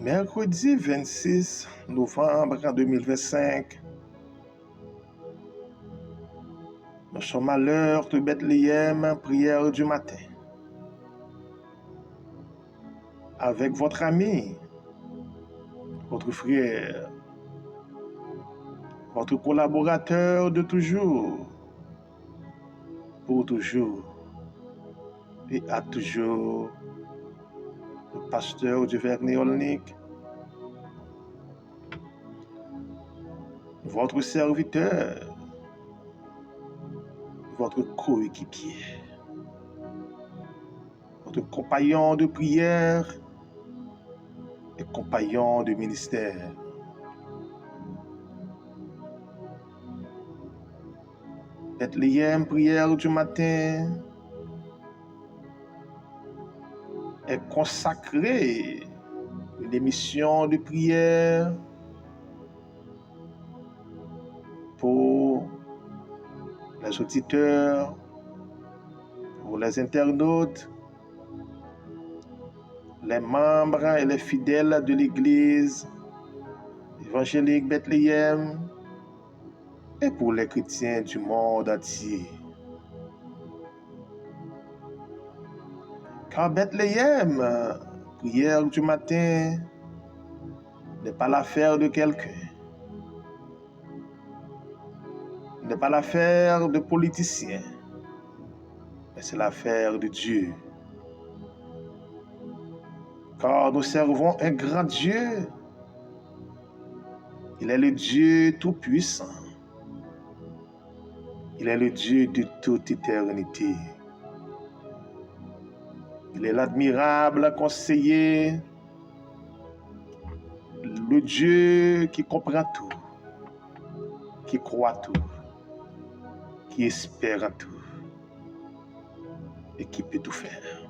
Mercredi 26 novembre 2025, nous sommes à l'heure de Bethléem, prière du matin. Avec votre ami, votre frère, votre collaborateur de toujours, pour toujours et à toujours, le pasteur du Vernet-Olnik, votre serviteur, votre coéquipier, votre compagnon de prière et compagnon de ministère. Bethléem, prière du matin, est consacrée une émission de prière pour les auditeurs, pour les internautes, les membres et les fidèles de l'Église évangélique Bethléem et pour les chrétiens du monde entier. Car Bethléem, prière du matin, n'est pas l'affaire de quelqu'un, n'est pas l'affaire de politiciens, mais c'est l'affaire de Dieu. Car nous servons un grand Dieu. Il est le Dieu tout-puissant. Il est le Dieu de toute éternité. Il est l'admirable conseiller, le Dieu qui comprend tout, qui croit tout, qui espère en tout et qui peut tout faire.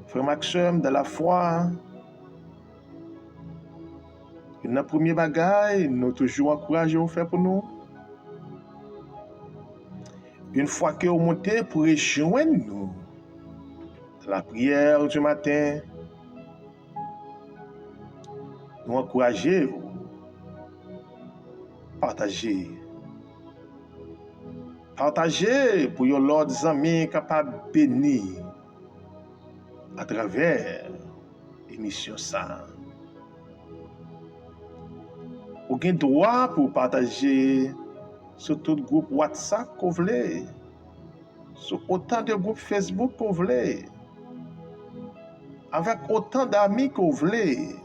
Frère Maxime, de la foi, une première bagaille, nous toujours encouragés à faire pour nous. Une fois que vous montez pour rejoindre nous dans la prière du matin, nous encourager, partager. Partager pour que l'autre amis capable de bénir à travers l'émission ça. Vous avez le droit pour partager sur tout groupe WhatsApp que vous voulez, sur autant de groupes Facebook que vous voulez, avec autant d'amis que vous voulez.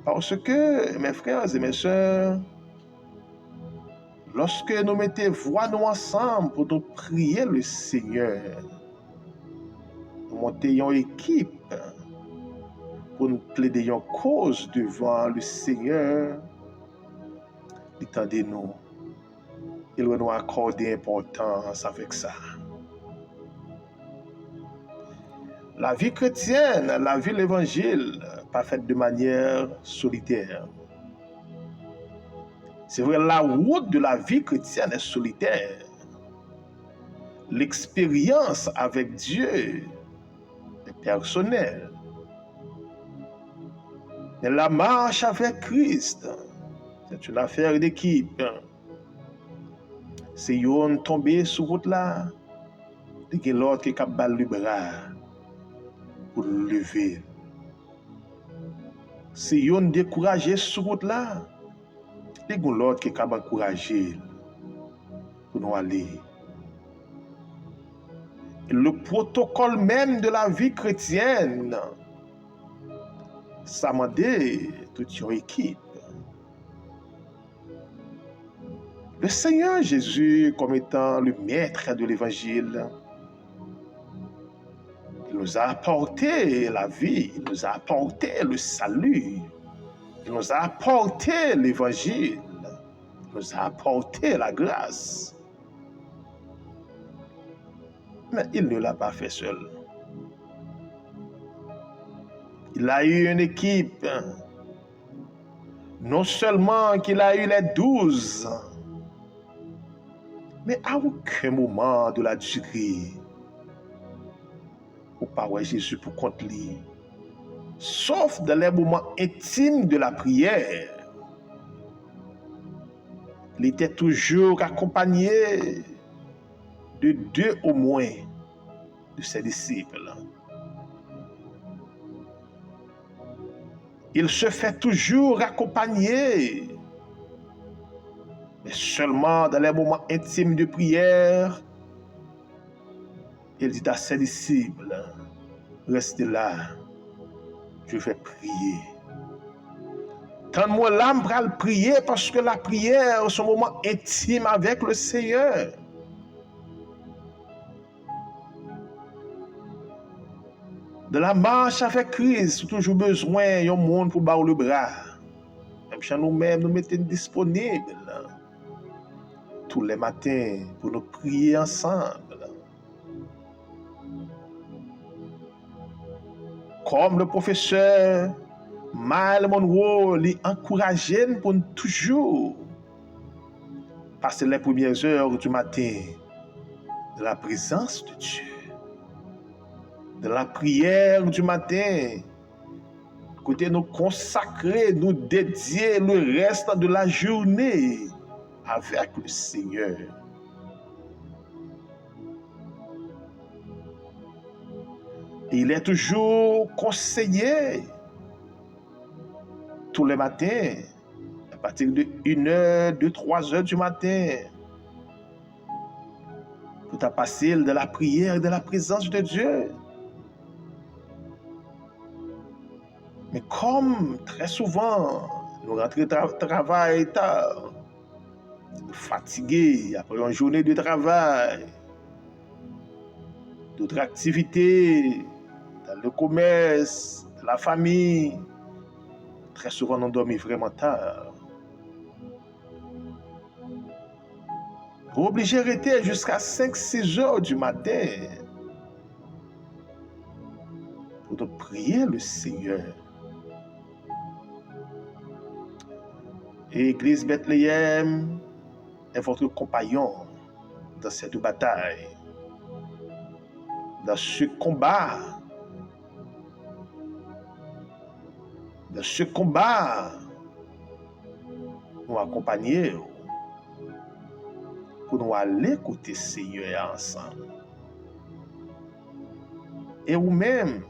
Parce que, mes frères et mes sœurs, lorsque nous mettons voix nous ensemble pour nous prier le Seigneur, nous montons une équipe pour nous plaider une cause devant le Seigneur, attendez-nous. Il va nous accorder importance avec ça. La vie chrétienne, la vie de l'évangile, pas faite de manière solitaire. C'est vrai, la route de la vie chrétienne est solitaire. L'expérience avec Dieu est personnelle. Mais la marche avec Christ, c'est une affaire d'équipe. Si on tombe sur route là, il y a l'autre qui est capable de le bras pour le lever. Si on est découragé sur route là, il y a l'autre qui est capable d'encourager pour nous aller. Et le protocole même de la vie chrétienne, ça m'a dit toute une équipe. Le Seigneur Jésus, comme étant le maître de l'évangile, il nous a apporté la vie, il nous a apporté le salut, il nous a apporté l'évangile, il nous a apporté la grâce. Mais il ne l'a pas fait seul. Il a eu une équipe. Non seulement qu'il a eu les 12, mais à aucun moment de la durée, ou pas ouais Jésus pour compte lui. Sauf dans les moments intimes de la prière. Il était toujours accompagné de 2 au moins de ses disciples. Il se fait toujours accompagner, mais seulement dans les moments intimes de prière, il dit à ses disciples, restez là, je vais prier. Tends-moi l'âme pour le prier parce que la prière, c'est un moment intime avec le Seigneur. De la marche avec Christ, toujours besoin d'un monde pour battre le bras. Même chez nous-mêmes, nous mettons disponibles tous les matins pour nous prier ensemble. Comme le professeur Myles Monroe l'encourageait pour nous toujours passer les premières heures du matin de la présence de Dieu, de la prière du matin, côté nous consacrer, nous dédier le reste de la journée avec le Seigneur. Il est toujours conseillé tous les matins, à partir de 1h, 2, 3h du matin, pour passer de la prière et de la présence de Dieu. Mais comme très souvent, nous rentrons travail tard, fatigués après une journée de travail, d'autres activités, dans le commerce, dans la famille, très souvent nous dormons vraiment tard. Nous sommes obligés de rester jusqu'à 5-6 heures du matin pour prier le Seigneur. Et l'Église Bethléem est votre compagnon dans cette bataille, dans ce combat. Dans ce combat, nous accompagner pour nous aller côté Seigneur ensemble. Et vous-même,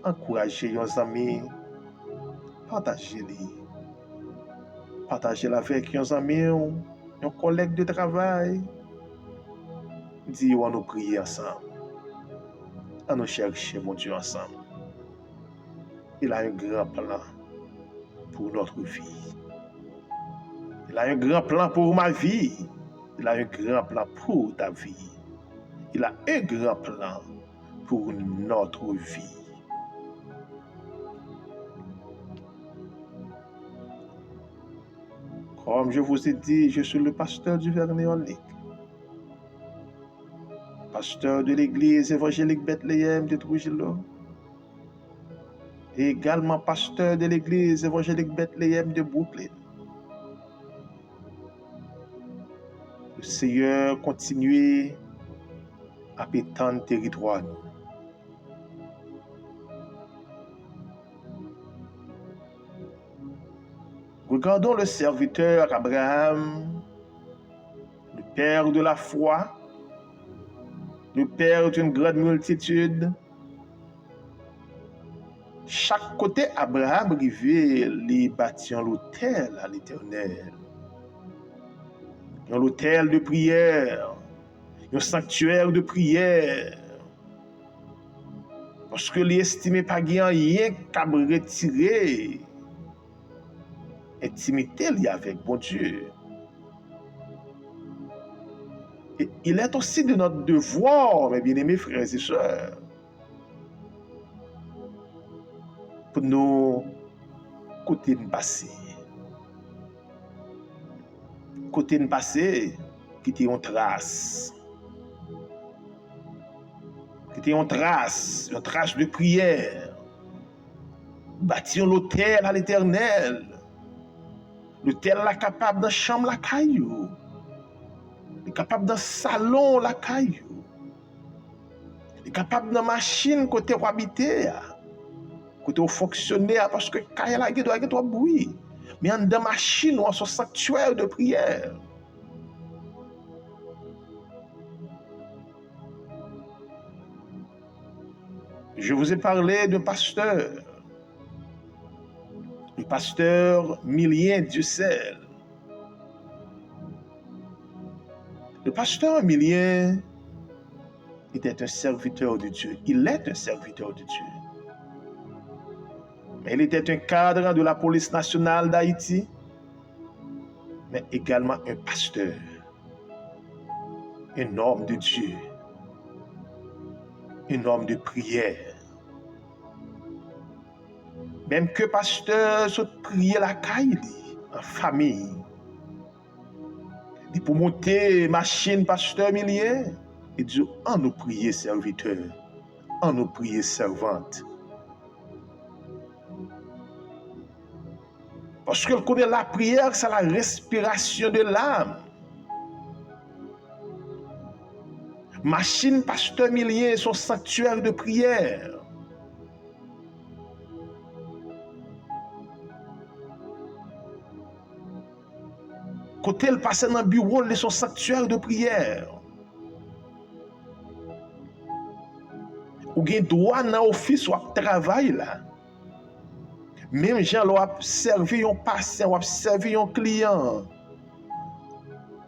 encouragez vos amis, partagez-les. Partagez-les avec vos amis, vos collègues de travail. Dis-nous, nous prier ensemble. À nous chercher mon Dieu ensemble. Il a un grand plan pour notre vie. Il a un grand plan pour ma vie. Il a un grand plan pour ta vie. Il a un grand plan pour notre vie. Comme je vous ai dit, je suis le pasteur du Vernet-Olic, pasteur de l'église évangélique Bethléem de Trujillo, et également pasteur de l'église évangélique Bethléem de Brooklyn. Le Seigneur continue à étendre territoire. Regardons le serviteur Abraham, le père de la foi, le père d'une grande multitude. Chaque côté Abraham arrivait, il bâtit l'autel à l'Éternel. Un autel de prière, un sanctuaire de prière. Parce que l'estimé pas rien qu'à retirer intimité avec bon Dieu. Et il est aussi de notre devoir, mes bien-aimés frères et sœurs, pour nous côté de passé. Côté de passé, qui était une trace. Qui était une trace de prière. Bâtir l'autel à l'Éternel. L'autel là capable dans la chambre la caillou. Il est capable dans le salon la caillou. Il est capable dans la machine côté où habiter, côté où fonctionner, parce que quand il y a un bruit. Mais dans la machine, ou en son sanctuaire de prière. Je vous ai parlé d'un pasteur. Le pasteur Milien Dussel. Le pasteur Milien était un serviteur de Dieu. Il est un serviteur de Dieu. Mais il était un cadre de la police nationale d'Haïti, mais également un pasteur, un homme de Dieu, un homme de prière. Même que pasteur se prier la caille en famille. Et pour monter machine pasteur Milien, il dit en nous prier serviteur, en nous prier servante. Parce qu'elle connaît la prière, c'est la respiration de l'âme. Machine pasteur Milien, son sanctuaire de prière. Côté elle passe dans le bureau de son sanctuaire de prière. Ou gen droit dans l'office ou travail là. Même gens l'ont servi un patient, ou servi un client.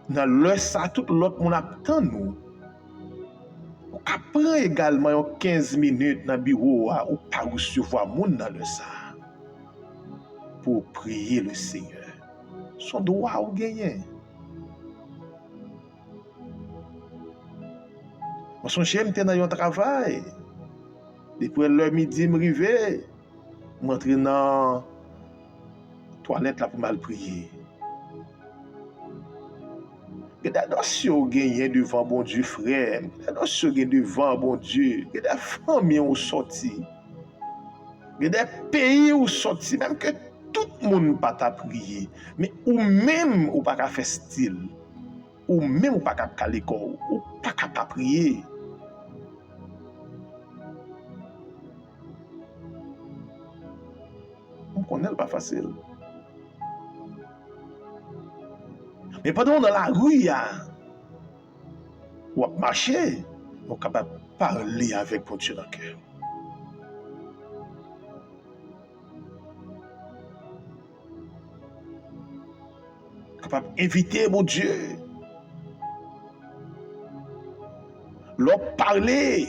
Dans l'heure ça, tout l'autre monde attend nous. Ou prend également 15 minutes dans le bureau ou pas recevoir monde dans l'heure ça. Pour prier le Seigneur. Son droit ou gagner. Moi, son chien était dans un travail. Depuis l'heure midi, je suis m'entrer dans la toilette là pour mal prier. Si vous gagnez devant bon Dieu, frère, si vous gagnez devant bon Dieu, il y a des familles où sorti, il y a des pays où sorti, même que tout le monde ne peut pas prier, mais ou même ou pas faire style, ou même ou pas à l'école, ou pas prier. On connaît pas facile. Mais pendant dans la rue, ou à marcher, on est capable de parler avec mon Dieu dans le cœur. Capable d'inviter mon Dieu. Leur parler,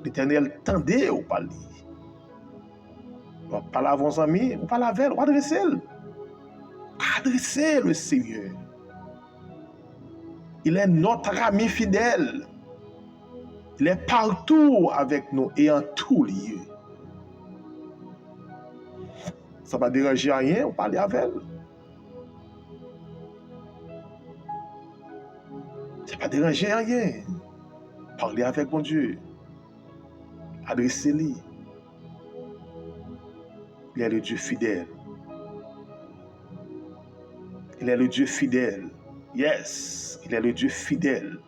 l'Éternel tendait ou parler. Leur parler à vos amis, ou parler avec, ou adresser. Adresser le Seigneur. Il est notre ami fidèle. Il est partout avec nous et en tout lieu. Ça ne va déranger rien, on parle avec elle. Ça ne va déranger rien. Parler avec mon Dieu. Adressez-lui. Il est le Dieu fidèle. Il est le Dieu fidèle. Yes, il est le Dieu fidèle.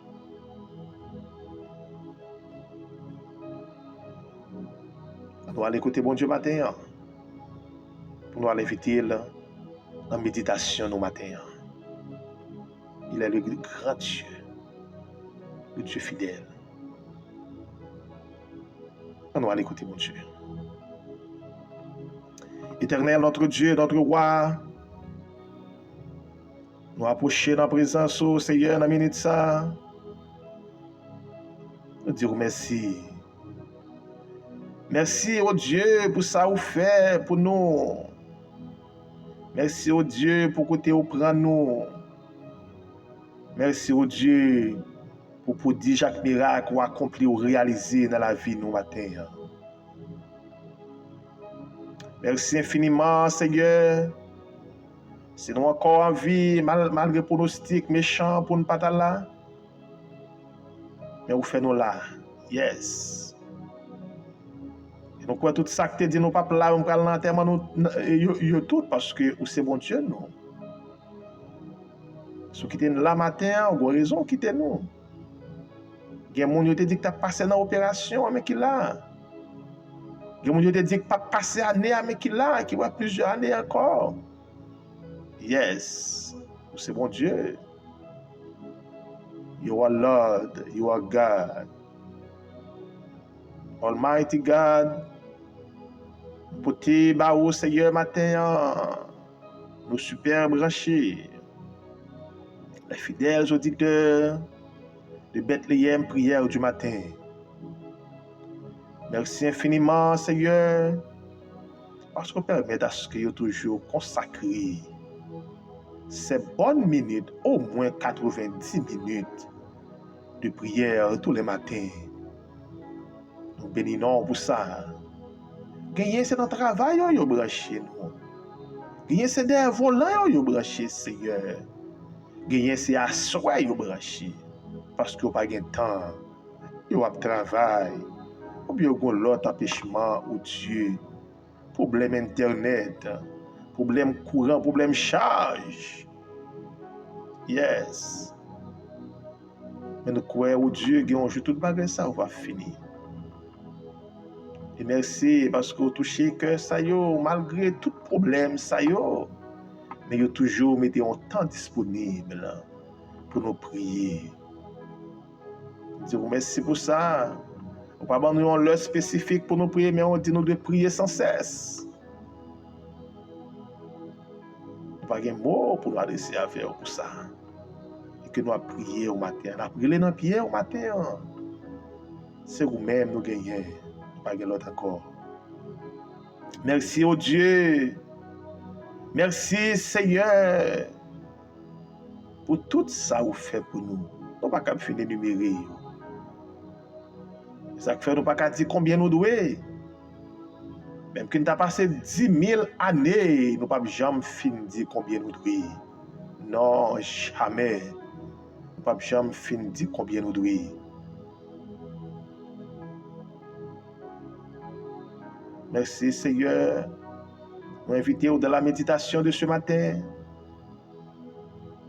On doit aller écouter bon Dieu matin. On doit aller inviter en méditation au matin. Il est le grand Dieu. Le Dieu fidèle. On doit aller écouter mon Dieu. Éternel, notre Dieu, notre roi, nous approcher dans la présence au Seigneur dans la minute ça. Nous disons merci. Merci au Dieu pour ça vous fait pour nous. Merci au Dieu pour côté vous prend nous. Merci au Dieu pour dire chaque miracle ou accompli ou réalisé dans la vie nous matin. Merci infiniment, Seigneur. Si nous encore en vie, malgré pronostics méchants pour ne pas être là, mais vous faites nous là. Yes. Et nous croyons tout ça que tu dis, nous pas là, nous prenons l'enterrement, nous tout, parce que c'est bon Dieu, nous. Si vous quittez là matin, vous avez raison, quittez nous. Gen moun yo te dit que t'as passé dans l'opération, mais qui là? Gen moun yo te dit que pas passé année, mais qui là? Qui va plusieurs années encore? Yes, c'est bon Dieu. You are Lord, you are God. Almighty God, poté ba ou Seigneur matin, nous super branchés, les fidèles auditeurs de Bethléem prière du matin. Merci infiniment Seigneur, parce que permet à ce que vous toujours consacré ces bonnes minutes, au moins 90 minutes de prière tous les matins. Nous bénissons pour ça. Gagner c'est dans le travail, vous branché nous. Gagner c'est des volants, vous branché Seigneur. Gagner c'est à soi, vous branché. Parce que vous n'avez pas de temps. Vous avez travail. Ou bien vous avez l'autre empêchement, ou Dieu. Problème internet. Problème courant, problème charge. Yes. Mais nous croyons au Dieu, que un jour tout bagage ça va finir. Et merci parce que vous touchez le cœur, ça yo, malgré tout problème, ça yo. Mais vous toujours mettez un temps disponible pour nous prier. Je vous remercie pour ça. On pas abandonner une heure spécifique pour nous prier, mais on dit nous de prier sans cesse. Nous pas de mots pour nous adresser à faire pour ça. Et que nous avons prié au matin. Nous avons prié dans le pied au matin. C'est vous-même nous gagnons. Pas de l'autre encore. Merci au Dieu. Merci Seigneur pour tout ça que vous faites pour nous. Nous ne pouvons pas finir d'énumérer. Ça fait nous ne pouvons pas dire combien nous devons. Même que nous avons passé 10 000 années, nous ne pouvons jamais finir de dire combien nous devons. Non, jamais. Nous ne pouvons jamais finir de dire combien nous devons. Merci Seigneur. Nous invitons dans la méditation de ce matin.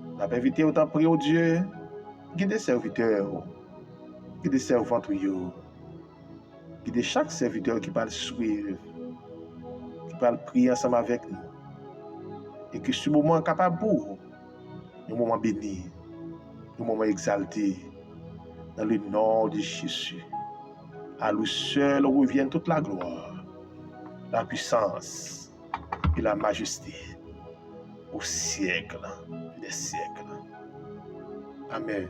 Nous avons invité au temps prier au Dieu. Guidez serviteurs. Guidez servantes. Guidez chaque serviteur qui va le suivre. Qui va prier ensemble avec nous. Et que ce moment est capable pour un moment béni. Un moment exalté. Dans le nom de Jésus. À lui seul revient toute la gloire. La puissance et la majesté au siècle des siècles. Amen.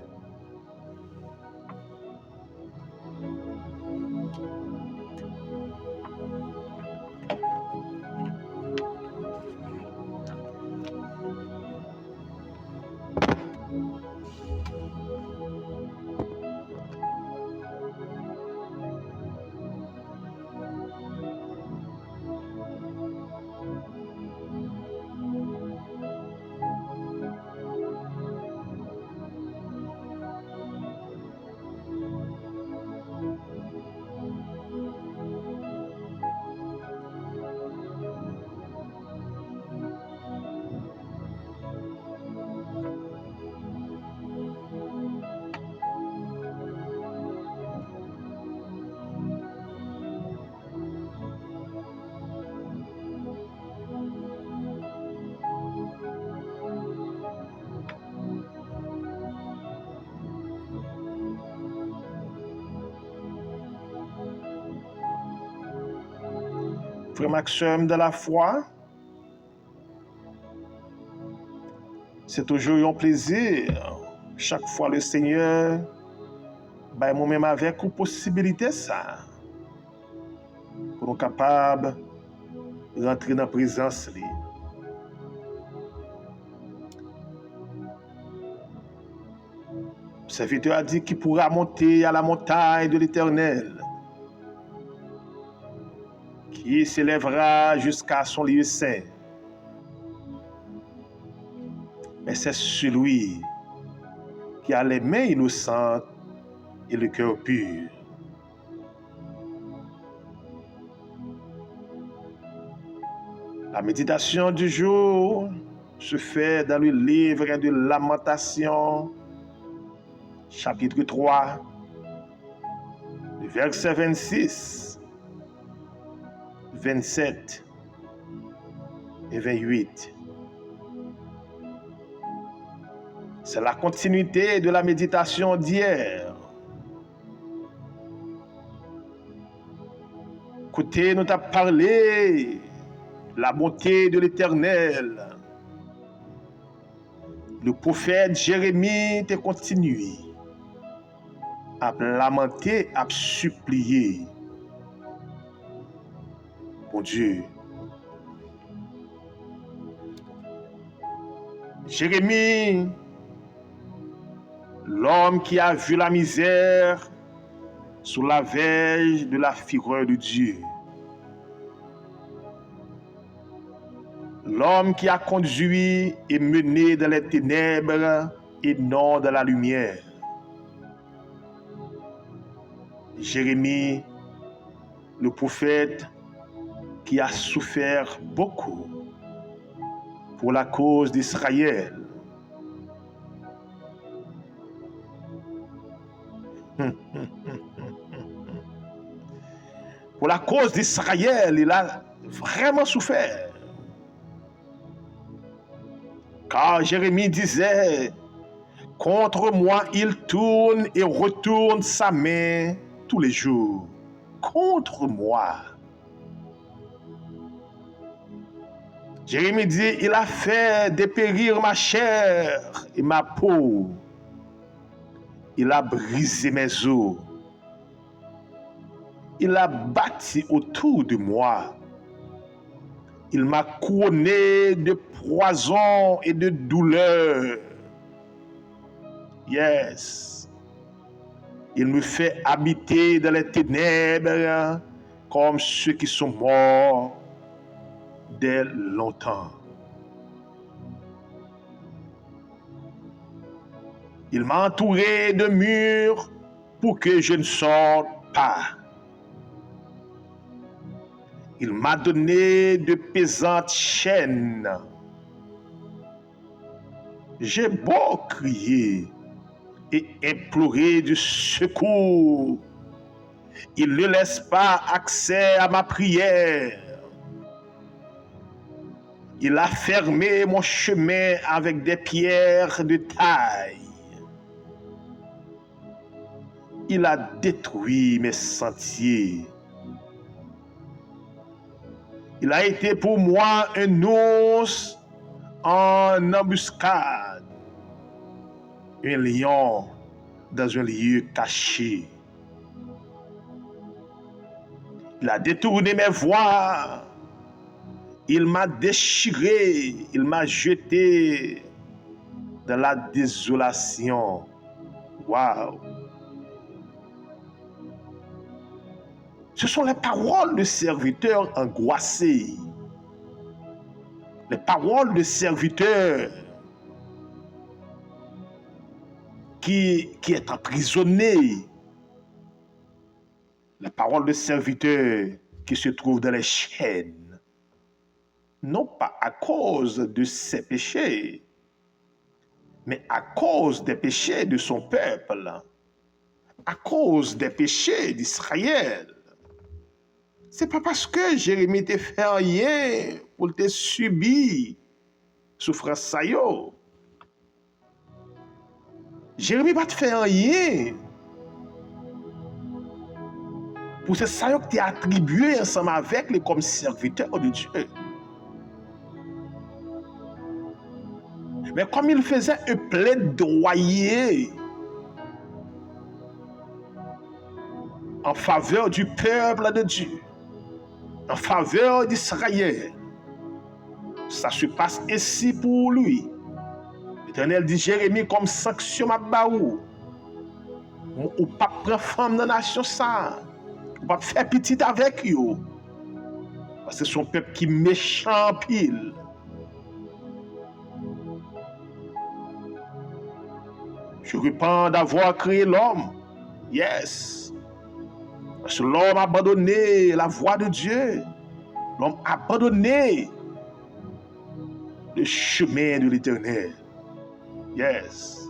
Frère Maxime de la foi, c'est toujours un plaisir. Chaque fois le Seigneur, moi-même avec une possibilité ça, pour nous capables de rentrer dans la présence. Le serviteur a dit qu'il pourra monter à la montagne de l'Éternel, qui s'élèvera jusqu'à son lieu saint. Mais c'est celui qui a les mains innocentes et le cœur pur. La méditation du jour se fait dans le livre de Lamentations, chapitre 3, Versets 26, 27 et 28. C'est la continuité de la méditation d'hier. Écoutez, nous t'avons parlé de la bonté de l'Éternel. Le prophète Jérémie t'a continué à lamenter, à supplier. Mon Dieu. Jérémie, l'homme qui a vu la misère sous la verge de la fureur de Dieu. L'homme qui a conduit et mené dans les ténèbres et non dans la lumière. Jérémie, le prophète qui a souffert beaucoup pour la cause d'Israël. Pour la cause d'Israël, il a vraiment souffert. Car Jérémie disait, contre moi, il tourne et retourne sa main tous les jours. Contre moi. Jérémie dit, il a fait dépérir ma chair et ma peau. Il a brisé mes os. Il a bâti autour de moi. Il m'a couronné de poison et de douleur. Yes. Il me fait habiter dans les ténèbres comme ceux qui sont morts dès longtemps. Il m'a entouré de murs pour que je ne sorte pas. Il m'a donné de pesantes chaînes. J'ai beau crier et implorer du secours. Il ne laisse pas accès à ma prière. Il a fermé mon chemin avec des pierres de taille. Il a détruit mes sentiers. Il a été pour moi un ours en embuscade, un lion dans un lieu caché. Il a détourné mes voies. Il m'a déchiré. Il m'a jeté dans la désolation. Waouh! Ce sont les paroles de serviteurs angoissés. Les paroles de serviteurs qui est emprisonné. Les paroles de serviteurs qui se trouvent dans les chaînes. Non pas à cause de ses péchés, mais à cause des péchés de son peuple. À cause des péchés d'Israël. C'est pas parce que Jérémie t'a fait rien pour te subir souffrance ça yo. Jérémie pas te faire rien pour ce ça yo que t'es attribué ensemble avec lui comme serviteur de Dieu. Mais comme il faisait un plaidoyer en faveur du peuple de Dieu, en faveur d'Israël, ça se passe ainsi pour lui. L'Éternel dit, Jérémie, comme sanction ma baou, ou pas prendre femme dans la nation ça, ou pas faire petit avec eux, parce que c'est son peuple qui est méchant pile. Je repens d'avoir créé l'homme. Yes. Parce que l'homme a abandonné la voie de Dieu. L'homme a abandonné le chemin de l'Éternel. Yes.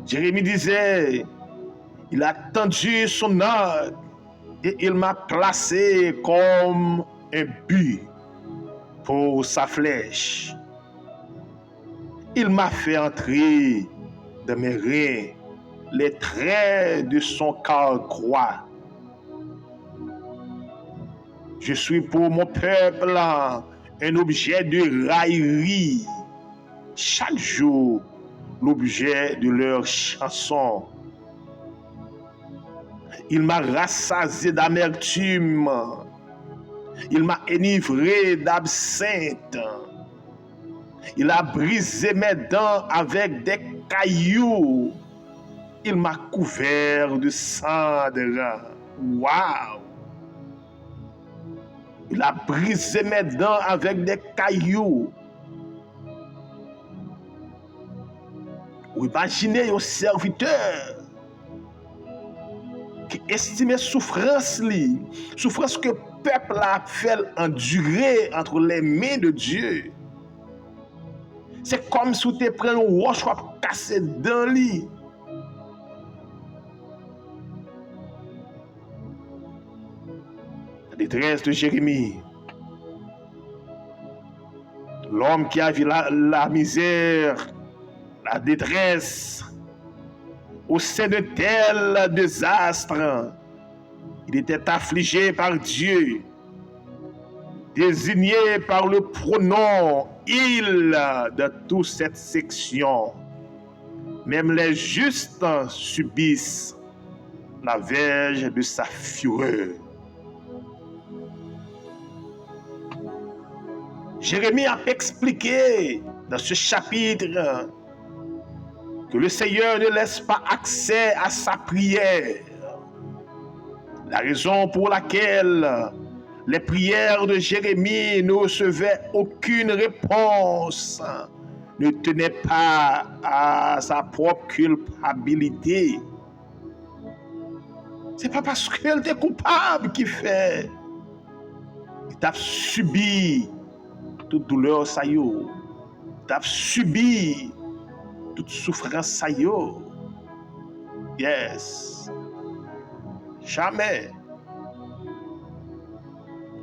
Jérémie disait, il a tendu son arc et il m'a placé comme un but pour sa flèche. Il m'a fait entrer dans mes reins les traits de son carquois. Je suis pour mon peuple un objet de raillerie. Chaque jour, l'objet de leur chanson. Il m'a rassasié d'amertume. Il m'a enivré d'absinthe. Il a brisé mes dents avec des cailloux. Il m'a couvert de cendres. Waouh! Il a brisé mes dents avec des cailloux. Ou imaginez un serviteur qui estime souffrance que le peuple a fait endurer entre les mains de Dieu. C'est comme si tu prenais un roche pour casser dans lui. La détresse de Jérémie. L'homme qui a vu la misère, la détresse, au sein de tel désastre, il était affligé par Dieu, désigné par le pronom « il » de toute cette section. Même les justes subissent la verge de sa fureur. Jérémie a expliqué dans ce chapitre que le Seigneur ne laisse pas accès à sa prière. La raison pour laquelle les prières de Jérémie ne recevaient aucune réponse ne tenait pas à sa propre culpabilité. C'est pas parce qu'elle était coupable qu'il fait. Il a subi toute douleur, ça y est. Il a subi toute souffrance, ça y est. Yes. Jamais.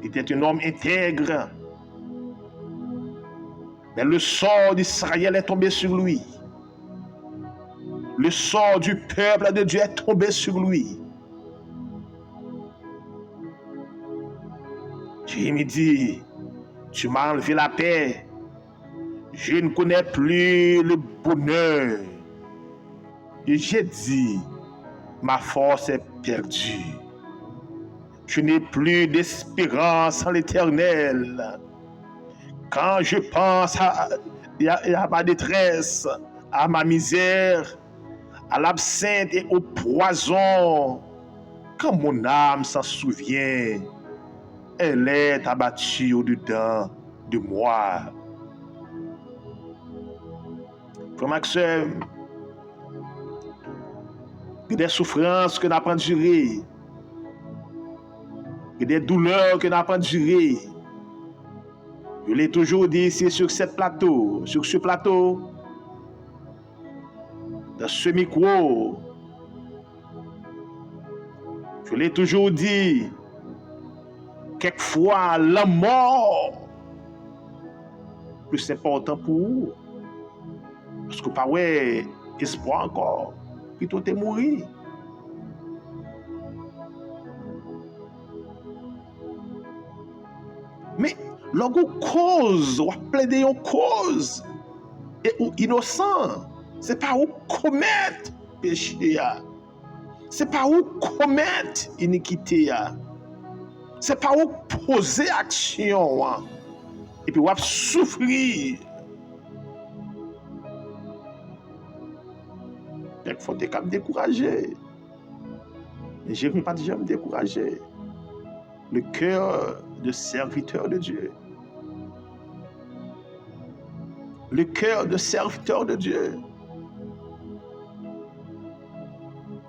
Il était un homme intègre. Mais le sort d'Israël est tombé sur lui. Le sort du peuple de Dieu est tombé sur lui. Jérémie dit, tu m'as enlevé la paix. Je ne connais plus le bonheur. Et j'ai dit, ma force est perdue. Je n'ai plus d'espérance en l'Éternel. Quand je pense à ma détresse, à ma misère, à l'absinthe et au poison, quand mon âme s'en souvient, elle est abattue au-dedans de moi. Frère Maxime, il y a des souffrances que nous avons endurées. Il y a des douleurs que nous avons endurées. Je l'ai toujours dit ici sur ce plateau, dans ce micro. Je l'ai toujours dit, quelquefois la mort plus important pour vous. Parce que pas ouais, espoir encore, plutôt t'es mourir. Mais lorsqu'on cause, on plaide une cause, et ou innocent, c'est pas où commettre péché, c'est pas où commettre iniquité, c'est pas où poser action, et puis on souffrir. Il faut te décourager. Et je ne vais pas déjà me décourager. Le cœur de serviteur de Dieu. Le cœur de serviteur de Dieu.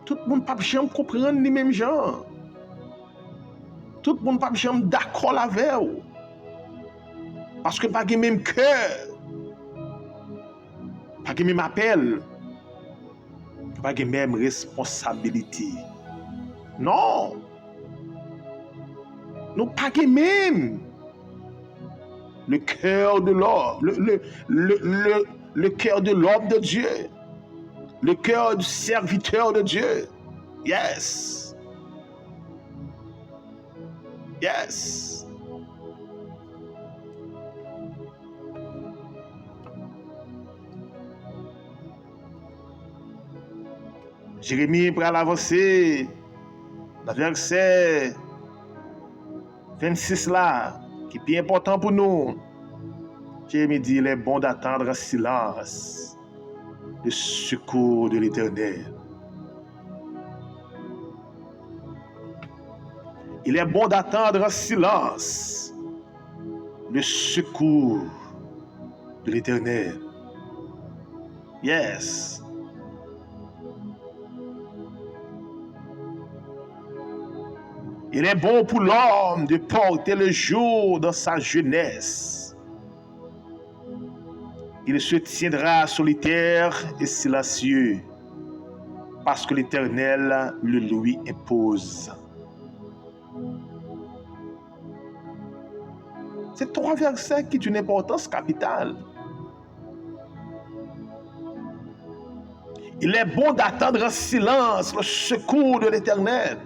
Tout le monde ne peut pas comprendre les mêmes gens. Tout le monde ne peut pas d'accord avec vous. Parce que pas le même cœur. Pas le même appel. Pas de même responsabilité. Non. Nous pas de même. Le cœur de l'homme, le cœur de l'homme de Dieu, le cœur du serviteur de Dieu. Yes. Yes. Jérémie pour avancer dans le verset 26 là, qui est bien important pour nous. Jérémie dit, il est bon d'attendre en silence le secours de l'Éternel. Il est bon d'attendre en silence le secours de l'Éternel. Yes. Il est bon pour l'homme de porter le jour dans sa jeunesse. Il se tiendra solitaire et silencieux parce que l'Éternel le lui impose. Ces trois versets qui ont une importance capitale. Il est bon d'attendre en silence le secours de l'Éternel.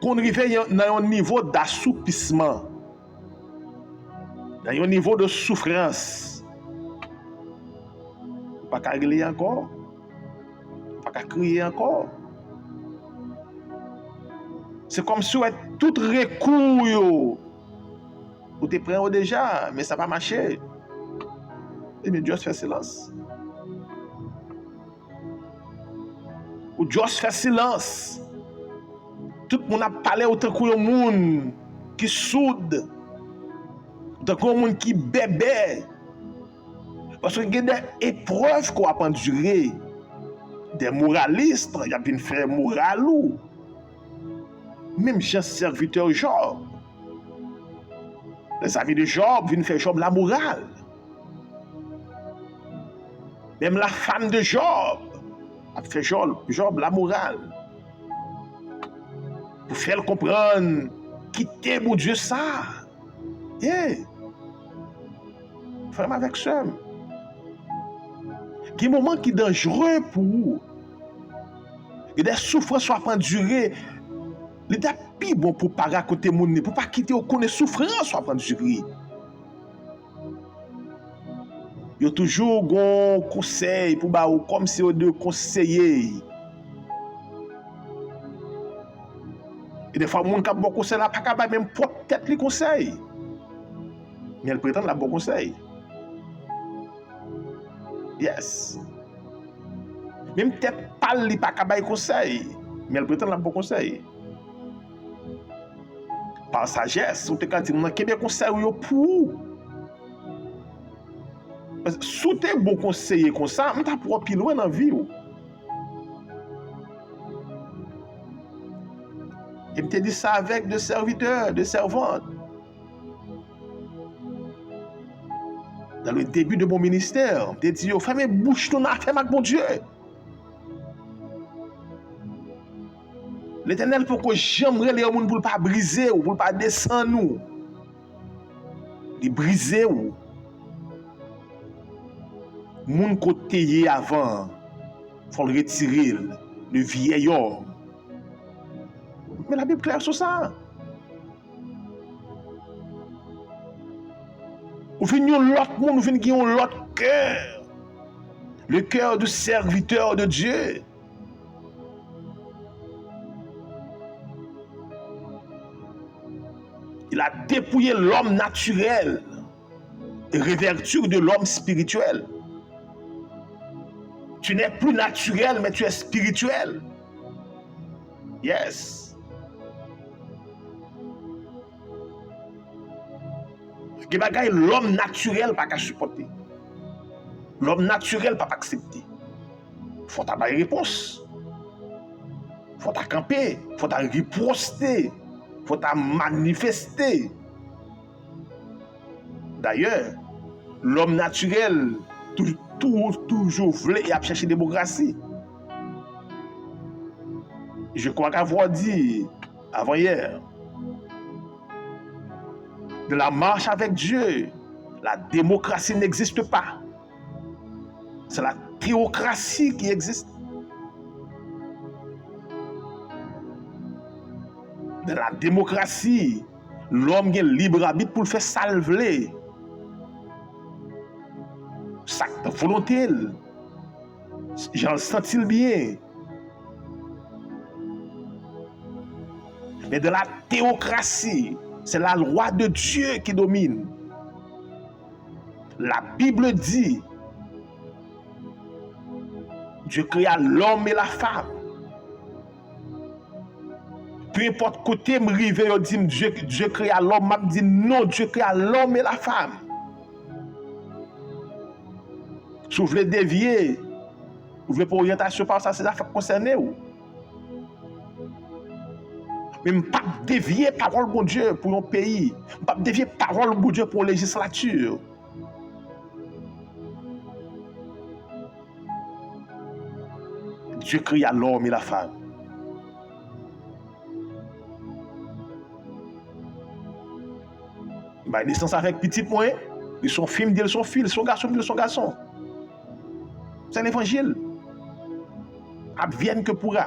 Qu'on arrive dans un niveau d'assoupissement, dans un niveau de souffrance. Pas qu'à griller encore, pas qu'à crier encore. C'est comme si tout recours, vous te prenez déjà, mais ça va marcher. Et bien Dieu fait silence. Ou Dieu fait silence. Tout le monde a parlé autant que le monde qui soude, autant que le monde qui bébé. Parce qu'il y a des épreuves qu'on va endurer. Des moralistes, il y a bien fait moralou. Même Jean serviteur Job. Les amis de Job viennent faire Job la morale. Même la femme de Job a fait Job la morale. Pour faire comprendre, quitter mon Dieu ça. Yeah. Frère avec ça. Il y a des moments qui sont dangereux pour vous. Il y a des souffrances qui sont endurées. Il est plus bon pour ne pas raconter mon nez, pour ne pas quitter aucune souffrance soit endurée. Il y a toujours un conseil pour vous, comme si on devait conseiller. Et des fois, les gens qui ont bon conseil, là, pas même peut-être les conseils. Mais elle prétend la bon conseil. Yes. Même peut-être pas les pas capable conseil, mais elle prétend la bon conseil. Par sagesse, on te dit mon quel conseil yo pour. Parce que si tu es bon conseiller comme ça, on t'a pour plus loin dans la vie. Et je te dis ça avec des serviteurs, des servantes. Dans le début de mon ministère, je te dis, fermez bouche ton affaire avec mon Dieu. L'Éternel pour que j'aimerais les gens pour ne pas briser ou pour ne pas descendre nous. Les briser ou. Moun côté avant, il faut le retirer, le vieil homme. Mais la Bible est claire sur ça. Ou venons l'autre monde, ou venons l'autre cœur. Le cœur du serviteur de Dieu. Il a dépouillé l'homme naturel et revêtu de l'homme spirituel. Tu n'es plus naturel, mais tu es spirituel. Yes. L'homme naturel pas qu'à supporter. L'homme naturel pas accepter. Faut avoir une réponse. Faut ta camper, faut ta riposter, faut ta manifester. D'ailleurs, l'homme naturel toujours voulait et a cherché démocratie. Je crois qu'avoir dit avant-hier, de la marche avec Dieu, la démocratie n'existe pas. C'est la théocratie qui existe. Dans la démocratie, l'homme a libre arbitre pour le faire salver. Ça volonté. J'en sens bien. Mais dans la théocratie, c'est la loi de Dieu qui domine. La Bible dit, Dieu créa l'homme et la femme. Peu importe côté me rive, on dit Dieu créa l'homme, m'a dit non, Dieu créa l'homme et la femme. Si vous voulez dévier, vous voulez pour orientation par ça, c'est ça concerné ou. Mais je ne peux pas dévier parole de Dieu pour un pays. Je ne peux pas dévier parole de Dieu pour une législature. Dieu créa l'homme et la femme. Bah, naissance avec petit point, ils sont filles, ils sont filles, ils sont garçons, ils sont garçons. C'est l'évangile. Advienne que pourra.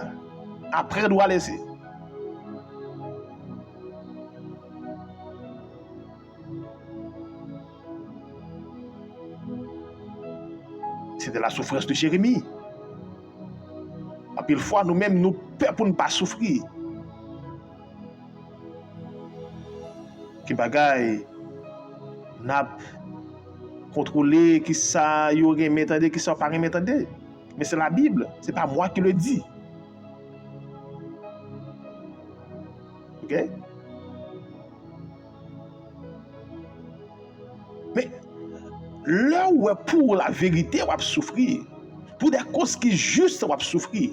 Après, doit laisser. C'était la souffrance de Jérémie. À pile fois, nous-mêmes, nous peur pour ne pas souffrir. Qui bagaille, n'a contrôlé, qui ça, y aurait m'entendé, qui ça, pas m'entendé. Mais c'est la Bible, c'est pas moi qui le dis. Ok? Mais là où est pour la vérité, on va souffrir. Pour des causes qui sont justes, on va souffrir.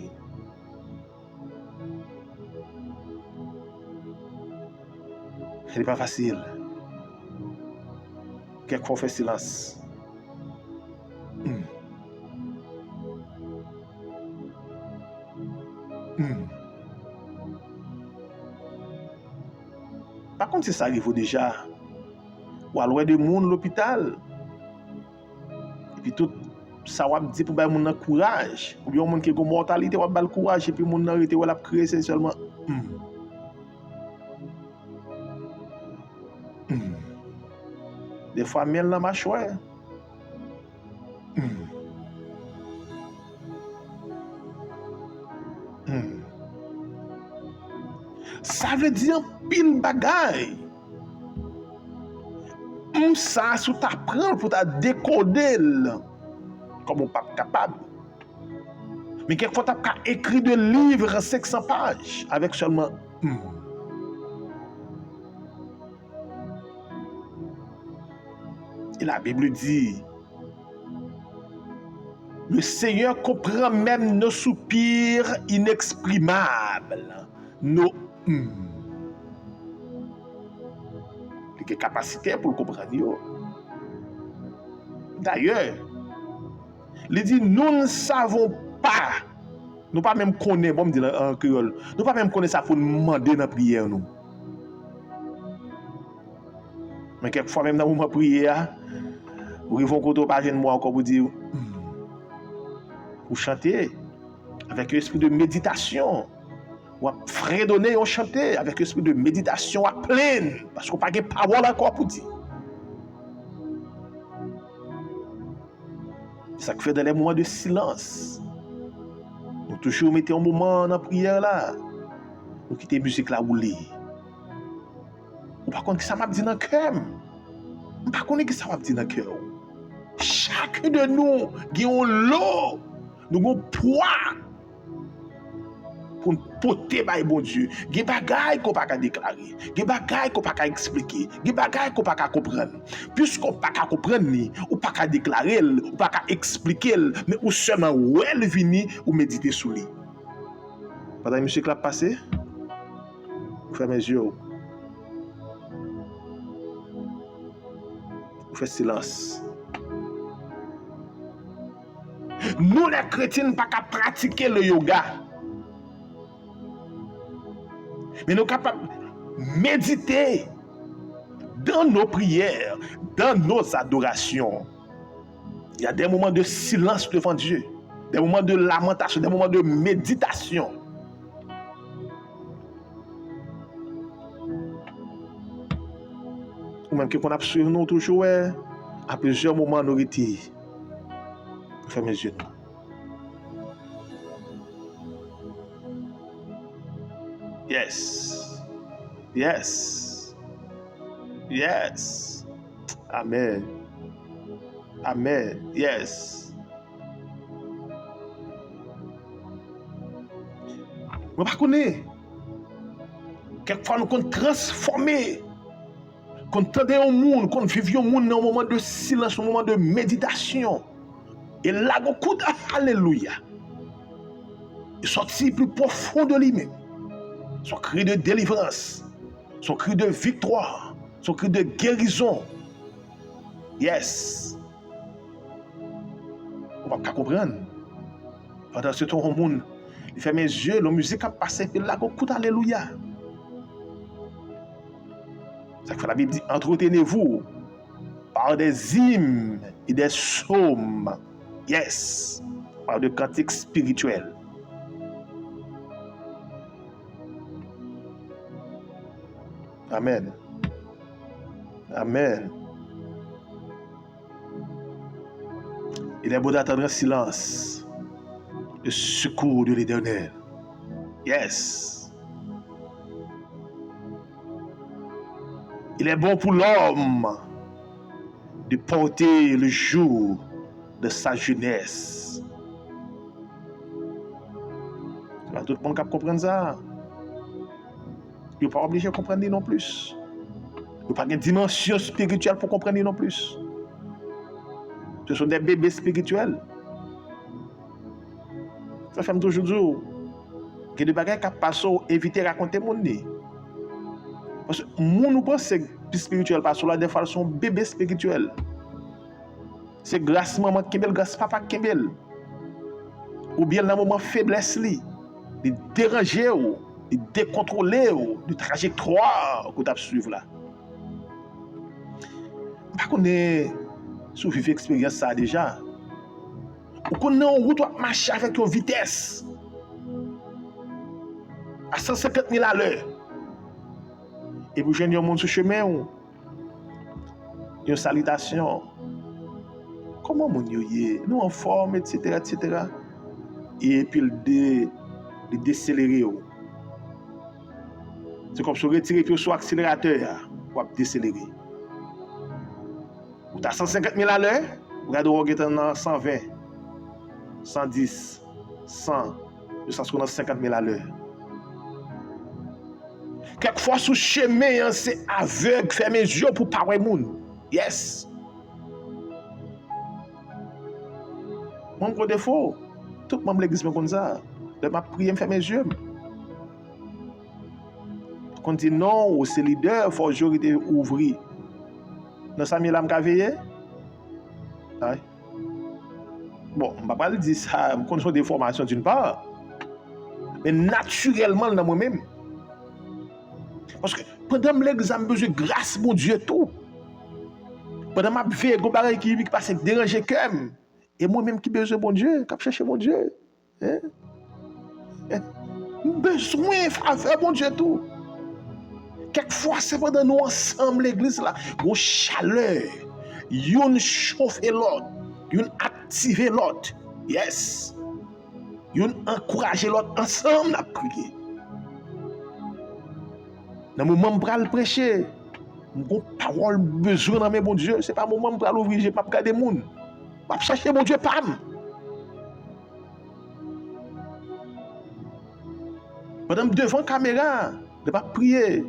Ce n'est pas facile. Quelquefois, on fait silence. Par contre, si ça arrive déjà, ou à loin de monde l'hôpital, et puis tout ça va dire pour bailler mon courage, ou bien monde qui a une mortalité va bailler le courage et puis mon arrêté ou la créer c'est seulement des fois miel dans ma choix. Ça veut dire pile bagaille. Ça sous t'apprendre pour ta décoder comme on pas capable. Mais quelquefois tu as écrit de livres en 500 pages avec seulement Et la Bible dit, le Seigneur comprend même nos soupirs inexprimables, nos il y a capacité pour le comprendre. D'ailleurs, il dit, nous ne savons pas, nous pas même connaître, bon me dire en créole, nous pas même connaître ça pour nous demander dans la prière nous. Mais quelquefois même dans le moment de prière, vous arrivez au côté pas de moi encore pour dire, vous chantez avec un esprit de méditation. Ou à fredonner, on chanter avec un esprit de méditation à pleine. Parce qu'on n'a pas de parole encore pour dire. C'est ça qui fait dans les moments de silence. Nous toujours mettons un moment dans la prière là. Nous quittons la musique là rouler. Ou par contre, ça m'a dit dans le cœur. Par contre, que ça m'a dit dans le cœur. Chacun de nous, avons l'eau, nous avons poids. Pour porter par bon Dieu. Il y a des bagailles qu'on ne peut pas déclarer. Il y a des bagailles qu'on ne peut pas expliquer. Il y a des bagailles qu'on ne peut pas comprendre. Puisqu'on ne peut pas comprendre, on ne peut pas déclarer, on ne peut pas expliquer, mais ou seulement où elle vient ou méditer sur lui. Pendant que la musique a passé, vous fermez les yeux. Vous faire silence. Nous, les chrétiens, pas qu'à pratiquer le yoga. Mais nous sommes capables de méditer dans nos prières, dans nos adorations. Il y a des moments de silence devant Dieu, des moments de lamentation, des moments de méditation. Ou même qu'on a suivi nous toujours, à plusieurs moments, nous retirons. Fermez les yeux. Yes. Yes. Yes. Amen. Amen. Yes. Mais par contre, quelquefois nous sommes transformés. Quand on entend un monde, quand on vit un monde dans un moment de silence, un moment de méditation. Et là, on coup alléluia. Il sortit plus profond de lui-même. Son cri de délivrance, son cri de victoire, son cri de guérison. Yes. On va pas comprendre. Pendant ce temps, le monde, il fait mes yeux, la musique a passé, puis là, on coup alléluia. Ça fait la Bible dit, entretenez-vous par des hymnes et des psaumes. Yes. Par des cantiques spirituels. Amen. Amen. Il est beau d'attendre en silence le secours de l'Éternel. Yes. Il est bon pour l'homme de porter le jour de sa jeunesse. C'est pas tout le monde qui comprend ça. Il n'est pas obligé de comprendre non plus. Il n'y a pas de dimension spirituelle pour comprendre non plus. Ce sont des bébés spirituels. Ça fait toujours dire que des bagages qui passent éviter de raconter mon nez. Parce que mon nous pense que spirituel parce que là des fois sont bébés spirituels. C'est grâce maman Kembel, grâce papa Kembel. Ou bien dans moment faiblesse li, de déranger ou de décontrôler ou de trajectoire que tu as suivre là. Par contre, si vous vivez l'expérience ça déjà, ou qu'on est en route marcher avec une vitesse à 150 000 à l'heure. Et vous joignez un monde sur le chemin, une salutation. Comment mon yoye, nous en forme, etc., etc. Et puis le décélérer. C'est comme si vous retirez puis sur l'accélérateur pour décélérer. Vous avez 150 000 à l'heure, vous regardez dans 120, 110, 100, jusqu'à ce qu'on a 50 000 à l'heure. Quelquefois, sous chemin, c'est aveugle, fermez les yeux pour ne pas voir le monde. Yes. Mon gros défaut, tout le monde de l'église me comme ça. Je m'a prié, me fermer les yeux. Quand on dit non, c'est leader, il faut aujourd'hui ouvrir. Dans ça, je vais veiller. Bon, je ne vais pas dire ça, je connais des formations d'une part, mais naturellement dans moi-même. Parce que pendant que l'église a besoin de grâce, mon Dieu, tout. Pendant que je vais qui passe déranger cœur. Et moi-même qui besoin de mon Dieu, qui cherche mon Dieu. Besoin de faveur, mon Dieu, tout. Quelquefois, c'est pendant nous ensemble, l'église là, une chaleur, une chauffe l'autre, une active l'autre. Yes. Une encourage l'autre ensemble à prier. Dans le moment où je vais prêcher, j'ai parole besoin dans mes bon Dieu. Ce n'est pas le moment où je vais ouvrir, je ne vais pas regarder les gens. Je vais chercher mon Dieu, pam. Pendant devant la caméra, je ne vais pas prier.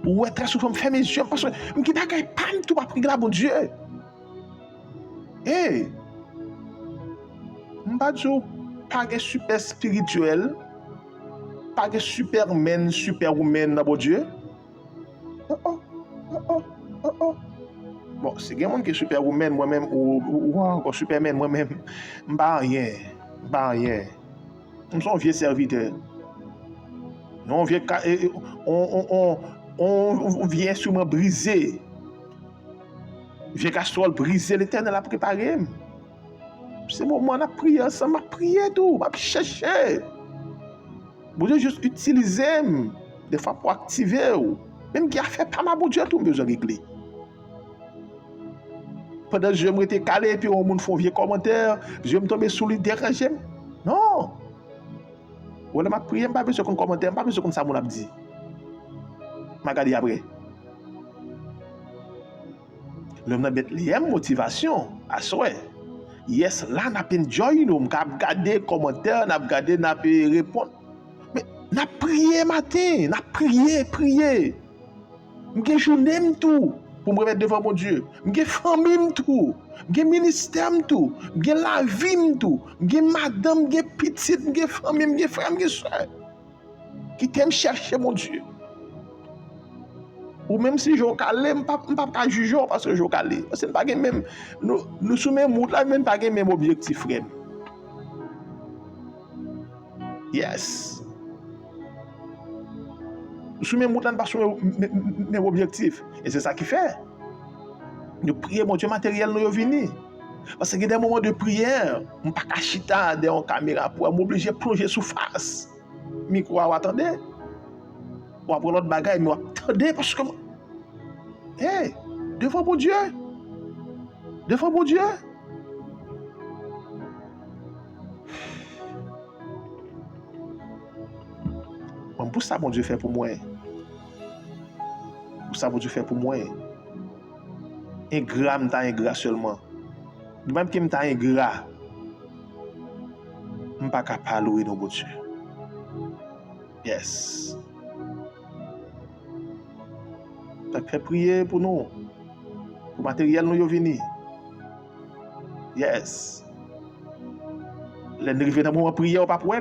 Ou être souvent, je ferme mes yeux parce que je ne vais pas prier là, bon Dieu. Hey! Je ne vais pas dire pas de super spirituel, pas de superman, superwoman, bon Dieu. Bon, c'est quelqu'un qui est superwoman, moi-même, ou encore superman, moi-même, je pas rien. Pas rien. Nous sommes vieux serviteurs. On vient, on vient instrument brisé. Vieux casserole brisé, l'Éternel a préparé. C'est le moment de prier ensemble, de prier tout, de chercher. Bon Dieu, juste utiliser, des fois pour activer. Même qui a fait pas mal, bon Dieu, tout besoin de régler. Pendant que je me suis calé, puis on me fait un vieux commentaire, je me tombe sous le déranger. Non. Voilà, ma prière, je n'ai pas besoin de commentaire, je n'ai pas besoin de ça, mon abdi. Je regarde après. Le Bethléem motivation, à souhait. Yes, là, on a enjoy, nous, on a regardé les commentaires, on a regardé, on a répondre. Mais, on a prié matin, on a prié. Je journée tout pour me remettre devant mon Dieu. Je famille tout, je ministère tout, je la vie tout, je madame, je petite, je famille, je frère, je soeur. Qui t'aime chercher mon Dieu. Ou même si je calé, je ne peux pas juger parce que je calé. Parce que pas même nous sommes même là, même pas même objectif frère. Yes. Nous sommes même là pas même objectif et c'est ça qui fait. Nous prions mon Dieu matériel nous venir. Parce que des moments de prière, je ne peux pas chita devant une caméra pour m'obliger à plonger sous face. Micro attendez. Ou après l'autre bagaille, mais attendez parce que hey, devant mon Dieu. Devant mon Dieu. Pour ça, mon Dieu fait pour moi. Pour ça, mon Dieu fait pour moi. Ingrat, m'ta ingrat seulement. Même que m'ta ingrat, m'pas capable louer nos bon Dieu. Yes. T'as fait prier pour nous. Pour matériel nous vini. Yes. Les arrivés dans le moment de prière, pas pour eux.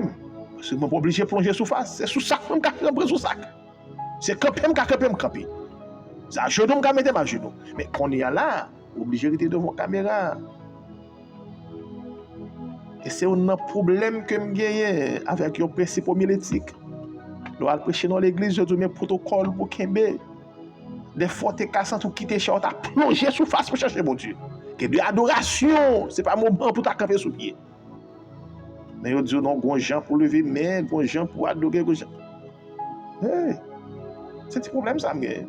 Parce que je suis obligé de plonger sous face. C'est sous sac que je suis sous sac. C'est camper, je camper. C'est à genoux, je mettre ma genou. Mais quand on est là, obligé de rester devant la caméra. Et c'est un problème que je gagne avec le principe homilétique. Je vais prêcher dans l'église, je dois un protocole pour Kembe. Des fois, tu es cassant, tu quittes chez toi, tu plongé sous face pour chercher mon Dieu. Que de l'adoration, ce n'est pas un moment pour camper sous pied. Mais je dis non, bon gens pour lever main, bon gens pour adorer, bon gens. Hey, c'est un problème ça, mais.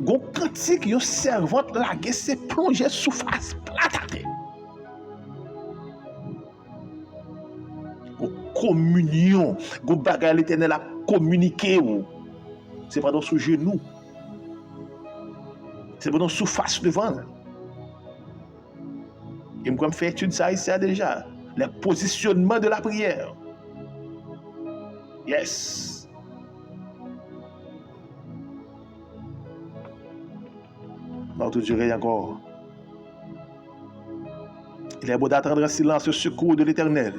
Gon cantique, yo servante la guerre, c'est plongé sous face, plate. Gon communion, gon bagay l'Éternel a communiqué ou. C'est pas dans sous genou. C'est pas dans sous face devant. Et moi, je fais étude ça ici déjà. Le positionnement de la prière. Yes. Non, tout durer encore. Il est bon d'attendre en silence le secours de l'Éternel.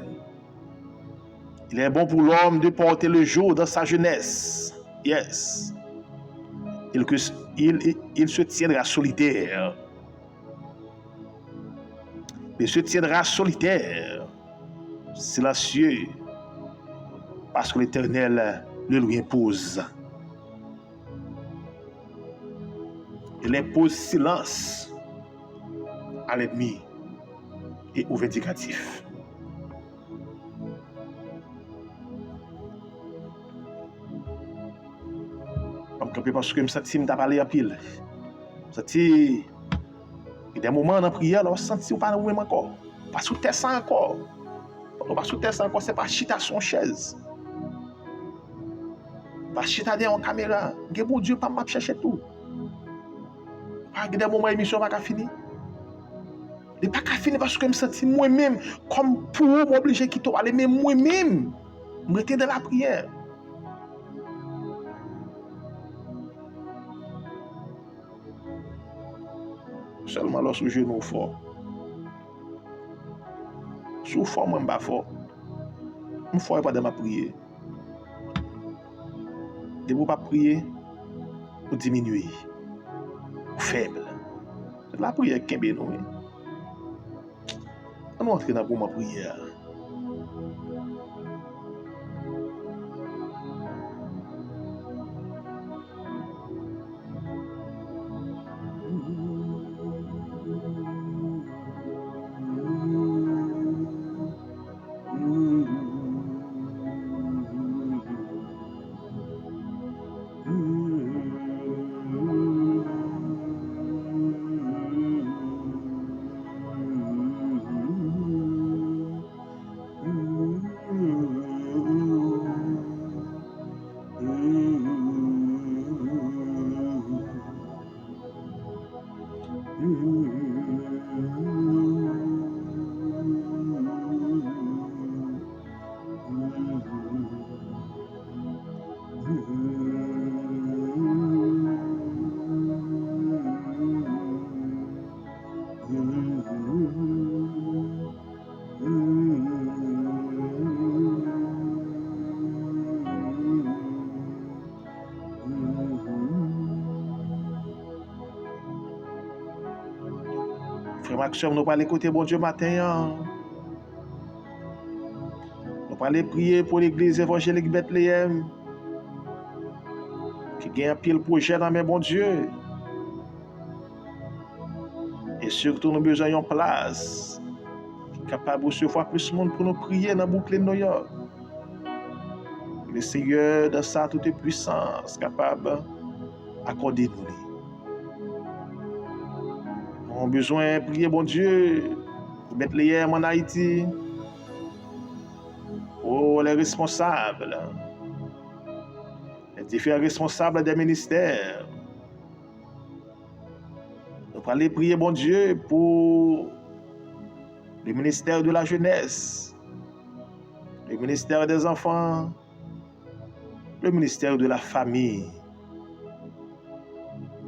Il est bon pour l'homme de porter le jour dans sa jeunesse. Yes. Il se tiendra solitaire. Il se tiendra solitaire, silencieux, parce que l'Éternel le lui impose. Il impose silence à l'ennemi et au vindicatif. Parce que je me sens que je parlé en pile. Je sens il y a des moments dans la prière, on sent que vous ne parlez pas encore. Pas sous terre sans encore. Pas sous terre sans encore, ce n'est pas chita son chaise. Pas chita derrière en caméra. Que bon Dieu, pas m'a chercher tout. Pas des moments l'émission va finir. Il n'est pas fini parce que je me sens moi-même, comme pour m'obliger de quitter aller, mais moi-même, je me dans la prière. Seulement lorsque je nous fort. Sous fort, moi, je ne suis pas fort. Je ne suis pas dans ma prière. De vous pas prier, vous diminuer. faible. C'est la prière qui est nous. On entre dans le moment prière. Frère Maxime, nous allons écouter bon Dieu matin. Nous allons prier pour l'église évangélique Bethléem. Qui gagne un pile projet dans mes bon Dieu. Et surtout, nous avons besoin d'une place qui est capable de recevoir plus de monde pour nous prier dans la boucle de New York. Le Seigneur, dans sa toute puissance, capable d'accorder nous. Nous avons besoin de prier, bon Dieu, pour Bethléem en Haïti, pour les responsables, les différents responsables des ministères. Nous allons prier, bon Dieu, pour le ministère de la jeunesse, le ministère des enfants, le ministère de la famille.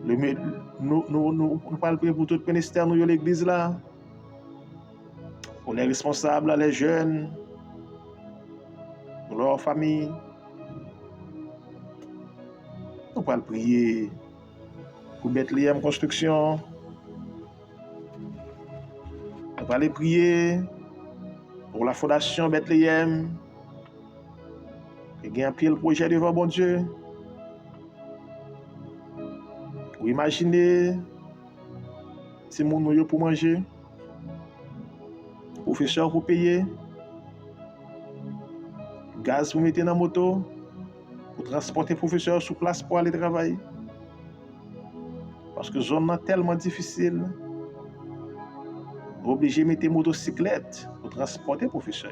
Nous allons prier pour tout le ministère, nous, l'église là, pour les responsables, les jeunes, pour leur famille. Nous allons prier pour Bethléem Construction. Nous allons prier pour la Fondation Bethléem. Il y a un pile projet devant bon Dieu. Vous imaginez si mon noyau pour manger, professeur pour payer, gaz pour mettre dans la moto, pour transporter professeur sur place pour aller travailler. Parce que la zone est tellement difficile. Vous êtes obligé de mettre une motocyclette pour transporter professeur.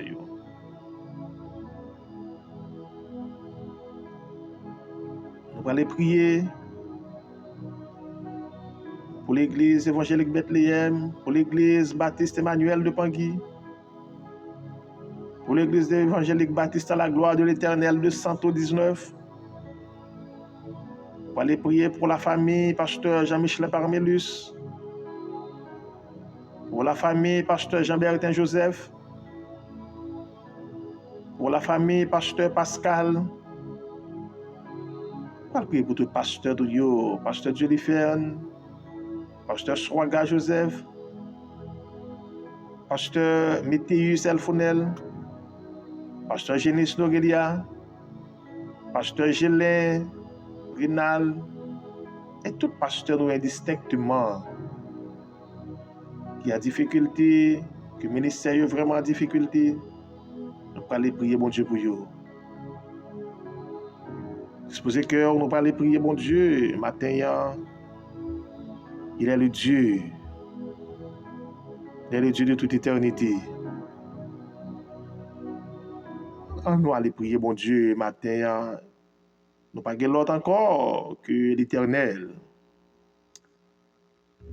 Nous allons prier pour l'église évangélique Bethléem, pour l'église Baptiste Emmanuel de Pangui, pour l'église évangélique Baptiste à la gloire de l'Éternel de Santo 19. Pour aller prier pour la famille pasteur Jean-Michel Parmelus, pour la famille pasteur Jean-Bertin Joseph, pour la famille pasteur Pascal. Pour prier pour tout pasteur de Dieu, pasteur Jennifer, pasteur Swaga Joseph, pasteur Météus Elfonel, pasteur Génis Norelia, pasteur Gélin, Rinal, et tout pasteur nous indistinctement qui a difficulté, que le ministère est vraiment en difficulté, nous allons aller prier bon Dieu pour eux. Disposez cœur, nous allons aller prier bon Dieu matin. Il est le Dieu. Il est le Dieu de toute éternité. Nous allons aller prier bon Dieu matin. Nous pas l'autre encore que l'Éternel.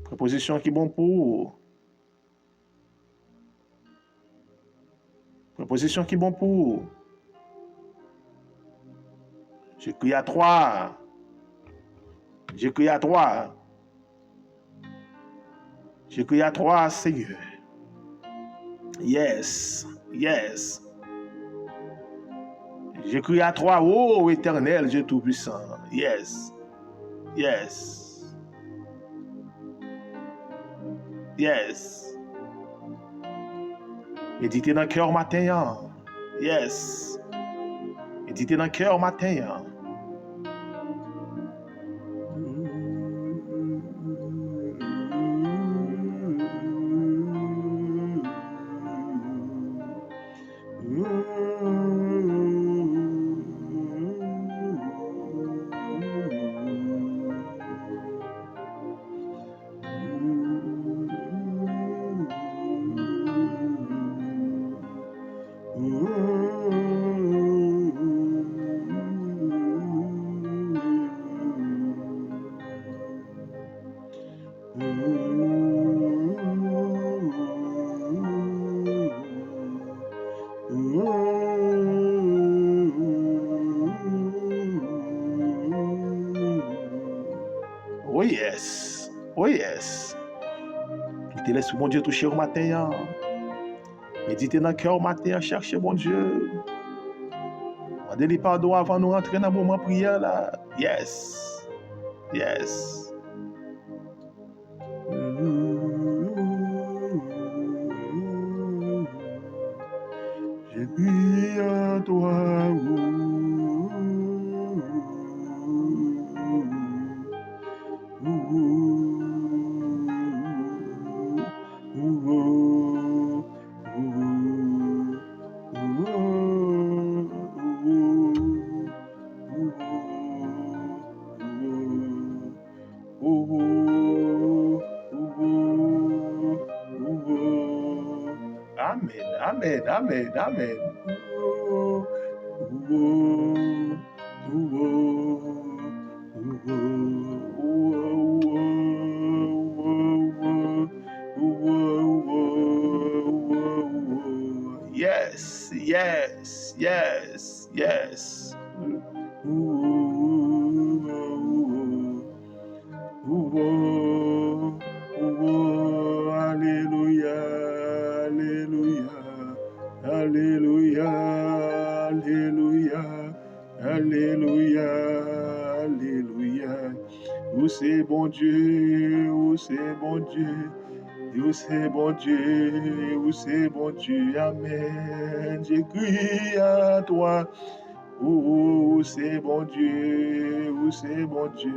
Proposition qui est bon pour. Proposition qui est bon pour. Je crie à toi. Je crie à toi. Je crie à toi, Seigneur. Yes, yes. Je crie à toi, ô Éternel, Dieu Tout-Puissant. Yes, yes. Yes. Méditez dans le cœur matin. Yes. Méditez dans le cœur matin. Oh yes. Oh yes. Mettez l'esprit bon Dieu toucher au matin. Méditez dans le cœur au matin, cherchez bon Dieu. Demandez-lui pardon avant de nous rentrer dans le moment de prière là. Yes. Yes. J'ai crié à toi. Amen, amen, amen, amen. Yes, yes, yes, yes. Alléluia, alléluia, alléluia, alléluia, alléluia, alléluia. Où c'est bon Dieu, où c'est bon Dieu. Où c'est bon Dieu, où c'est bon Dieu, amen. J'ai crié à toi. Où c'est bon Dieu, où c'est bon Dieu.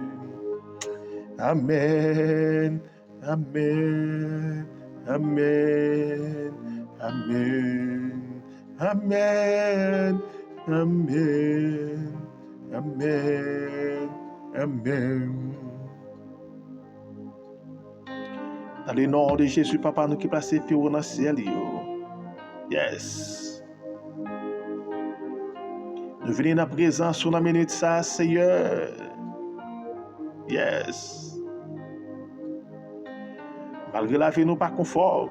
Amen, amen, amen, amen, amen, amen, amen, amen. Dans le nom de Jésus, Papa, nous qui placons dans le ciel. Yes. Nous venons dans la présence sur la minute, ça, Seigneur. Yes. Malgré la vie, nous pas conforme.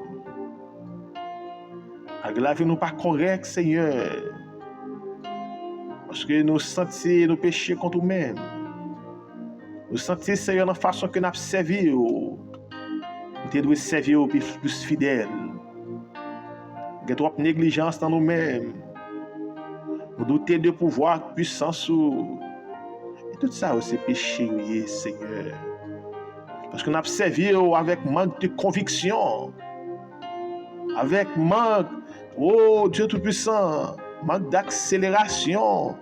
Malgré la vie, nous pas correct, Seigneur. Parce que nous sentons nos péchés contre nous-mêmes. Nous sentons, Seigneur, dans la façon que nous avons servi. Nous devons servir plus fidèles. Il y a trop de négligence dans nous-mêmes. Nous doutons de pouvoir, puissance. Et tout ça, c'est péché, Seigneur. Parce que nous avons servi avec manque de conviction. Avec manque, oh Dieu Tout-Puissant, manque d'accélération.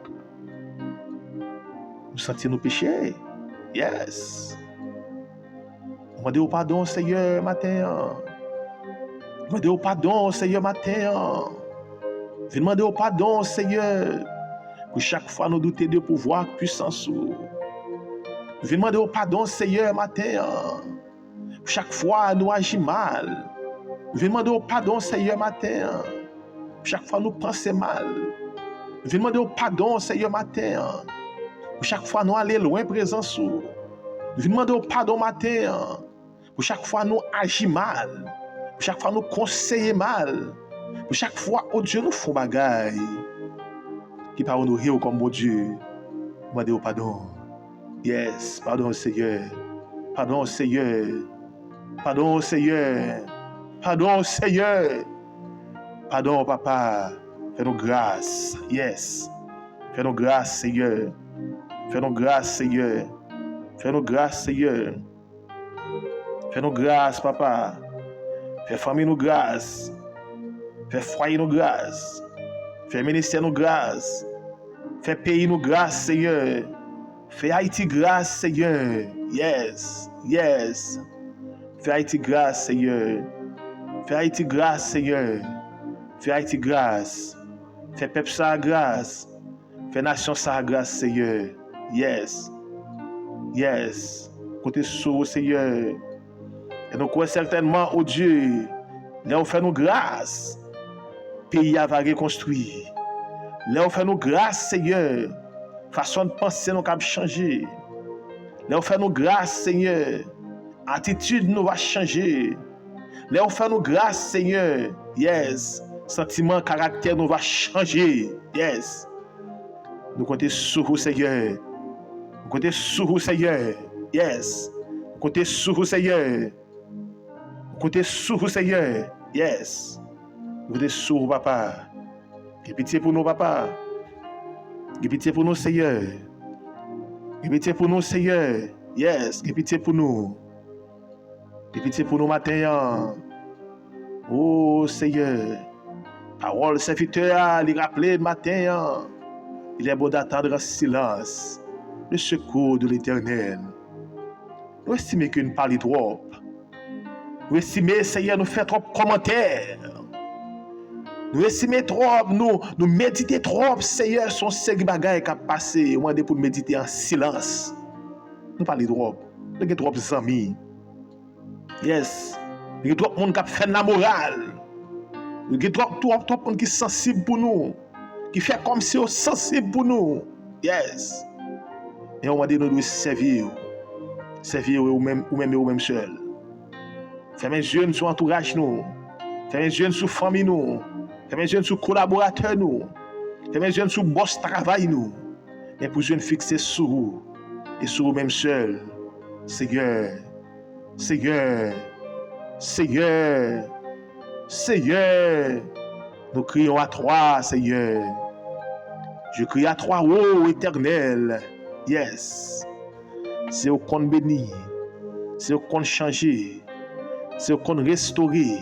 Nous sentons nos péchés. Yes. Demandez pardon, Seigneur, matin. Demandez pardon, Seigneur, matin. Demandez pardon, Seigneur. Pour chaque fois nous douter de pouvoir, puissance. Demandez pardon, Seigneur, matin. Pour chaque fois nous agissons mal. Demandez pardon, Seigneur, matin. Pour chaque fois nous pensons mal. Demandez pardon, Seigneur, matin. Pour chaque fois nous allons loin présence. Demandez pardon, matin. Pour chaque fois nous agissons mal. Pour chaque fois nous conseillons mal. Pour chaque fois, oh Dieu, nous faisons bagaille. Qui parle nous rire comme bon Dieu. Demandez pardon. Yes, pardon, Seigneur. Pardon, Seigneur. Pardon, Seigneur. Pardon, Seigneur. Pardon, Papa. Fais-nous grâce. Yes. Fais-nous grâce, Seigneur. Fais-nous grâce, Seigneur. Fais-nous grâce, Seigneur. Fais-nous grâce, Papa. Fais famille nous grâce. Fais foyer nous grâce. Fais ministère nous grâce. Fais pays nous grâce, Seigneur. Fais Haïti grâce, Seigneur. Yes, yes. Fais Haïti grâce, Seigneur. Fais Haïti grâce, Seigneur. Fais Haïti grâce. Fais peuple ça grâce. Fais nation ça grâce, Seigneur. Yes, yes. Côté sous, Seigneur. Et nous croyons certainement, oh Dieu, là où fait nous grâce, pays va reconstruire. Là où fait nous grâce, Seigneur, façon de penser nous va changer. Là où fait nous grâce, Seigneur, attitude nous va changer. Là où fait nous grâce, Seigneur, yes, sentiment, caractère nous va changer. Yes. Nous comptons sur vous, Seigneur. Nous comptons sur vous, Seigneur. Yes. Nous comptons sur vous, Seigneur. Nous comptons sur vous, Seigneur. Yes. Nous comptons sur vous, papa. Aie pitié pour nous, papa. Aie pitié pour nous, Seigneur. Aie pitié pour nous, Seigneur. Yes. Aie pitié pour nous. Aie pitié pour nous, matin. Oh, Seigneur. Parole serviteur, il rappelé matin. Il est bon d'attendre en silence le secours de l'Éternel. Nous estimons que nous parlons trop. Nous estimons, Seigneur, nous faisons trop de commentaires. Nous estimons trop, nous méditons trop, Seigneur, son série bagaille qui a passé. On a pour méditer en silence. Nous parlons trop. Nous avons trop d'amis. Yes. Nous avons trop de monde qui a fait la morale. Nous avons trop de monde qui est sensible pour nous. Qui fait comme si on sensible pour nous. Yes. Et on va dire nous devons servir. Servir ou même seul. Fermez les yeux sur l'entourage nous. Fermez les yeux sur la famille nous. Fermez les yeux sur les collaborateurs nous. Fermez les yeux sur le boss travail nous. Mais pour nous fixer sur vous. Et sur vous-même seul. Seigneur. Seigneur. Seigneur. Seigneur. Nous crions à toi, Seigneur. Je crie à toi, ô Éternel. Yes. C'est au qu'on bénit. C'est au qu'on changer. C'est au qu'on restaurer.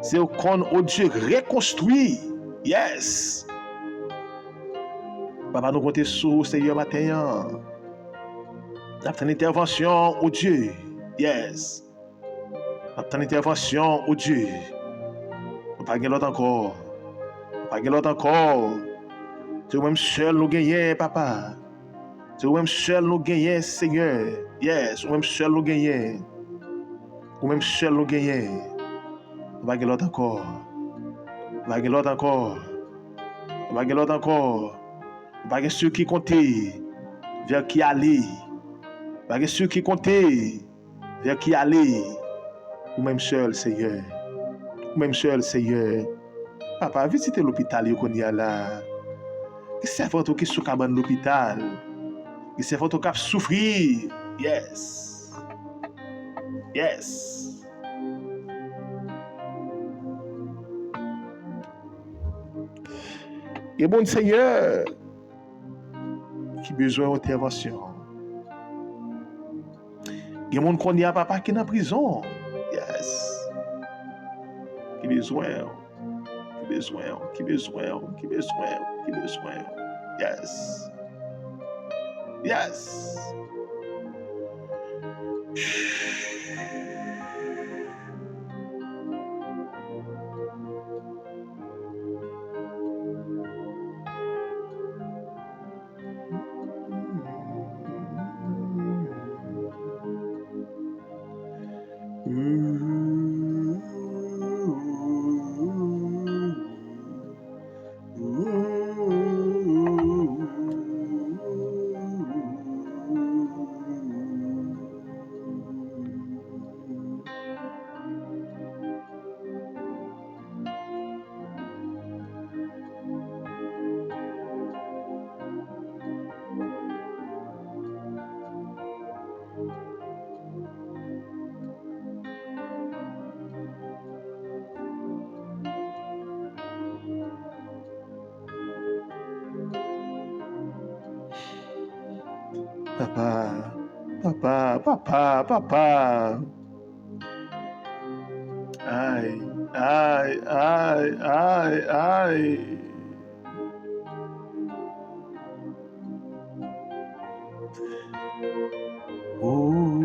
C'est au qu'on, oh Dieu, reconstruit. Yes. Papa, nous comptons sur Seigneur matin. Notre intervention, oh Dieu. Yes. Notre intervention, oh Dieu. Nous pas gagner l'autre encore. Nous pas gagner l'autre encore. C'est même seul nous gagnons, papa. C'est même seul nous gagnons, Seigneur. Yes, même seul nous gagnons. Même seul nous gagnons. Nous pas gagner l'autre encore. Nous pas gagner l'autre encore. Nous pas gagner l'autre encore. Nous pas gagner ceux qui comptaient vers qui aller. Nous pas gagner ceux qui comptaient vers qui aller. Ou même seul, Seigneur. Ou même seul, Seigneur. Papa, visitez l'hôpital qu'on y a là. C'est votre qui sous cabane l'hôpital. C'est votre qui souffrir. Yes. Yes. Et bon Seigneur, qui besoin d'intervention. Il y a mon qu'on y a papa qui est en prison. Yes. Qui besoin. Qui besoin. Yes. Yes. Papa. Aïe, aïe, aïe, aïe, aïe. Oh.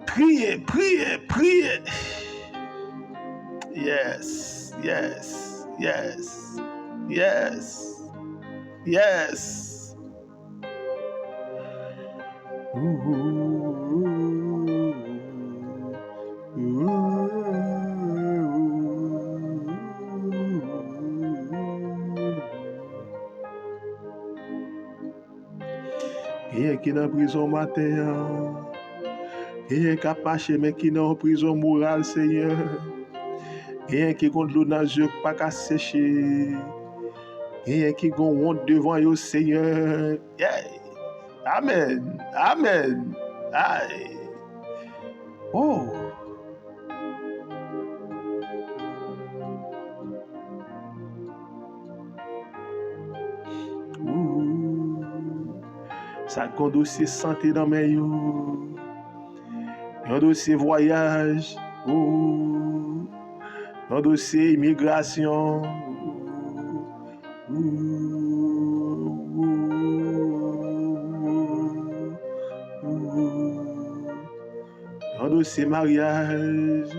Priez, priez, priez. Yes, yes, yes, yes, yes. Qui est dans prison matin, qui est capaché mais qui est en prison morale, Seigneur. Qui compte l'eau dans le pas qu'à sécher. Qui gon honte devant yo, Seigneur. Yeah. Amen. Amen. Aïe. Oh. Ça qu'on dossier santé dans mes yo. Un dossier voyage. Un dossier immigration. Un dossier mariage.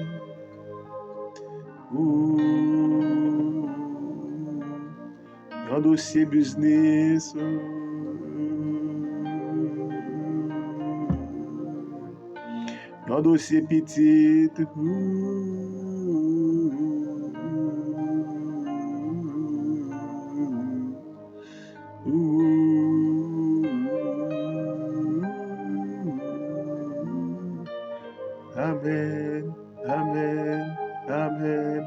Un dossier business. Un dossier petit. Amen, amen, amen,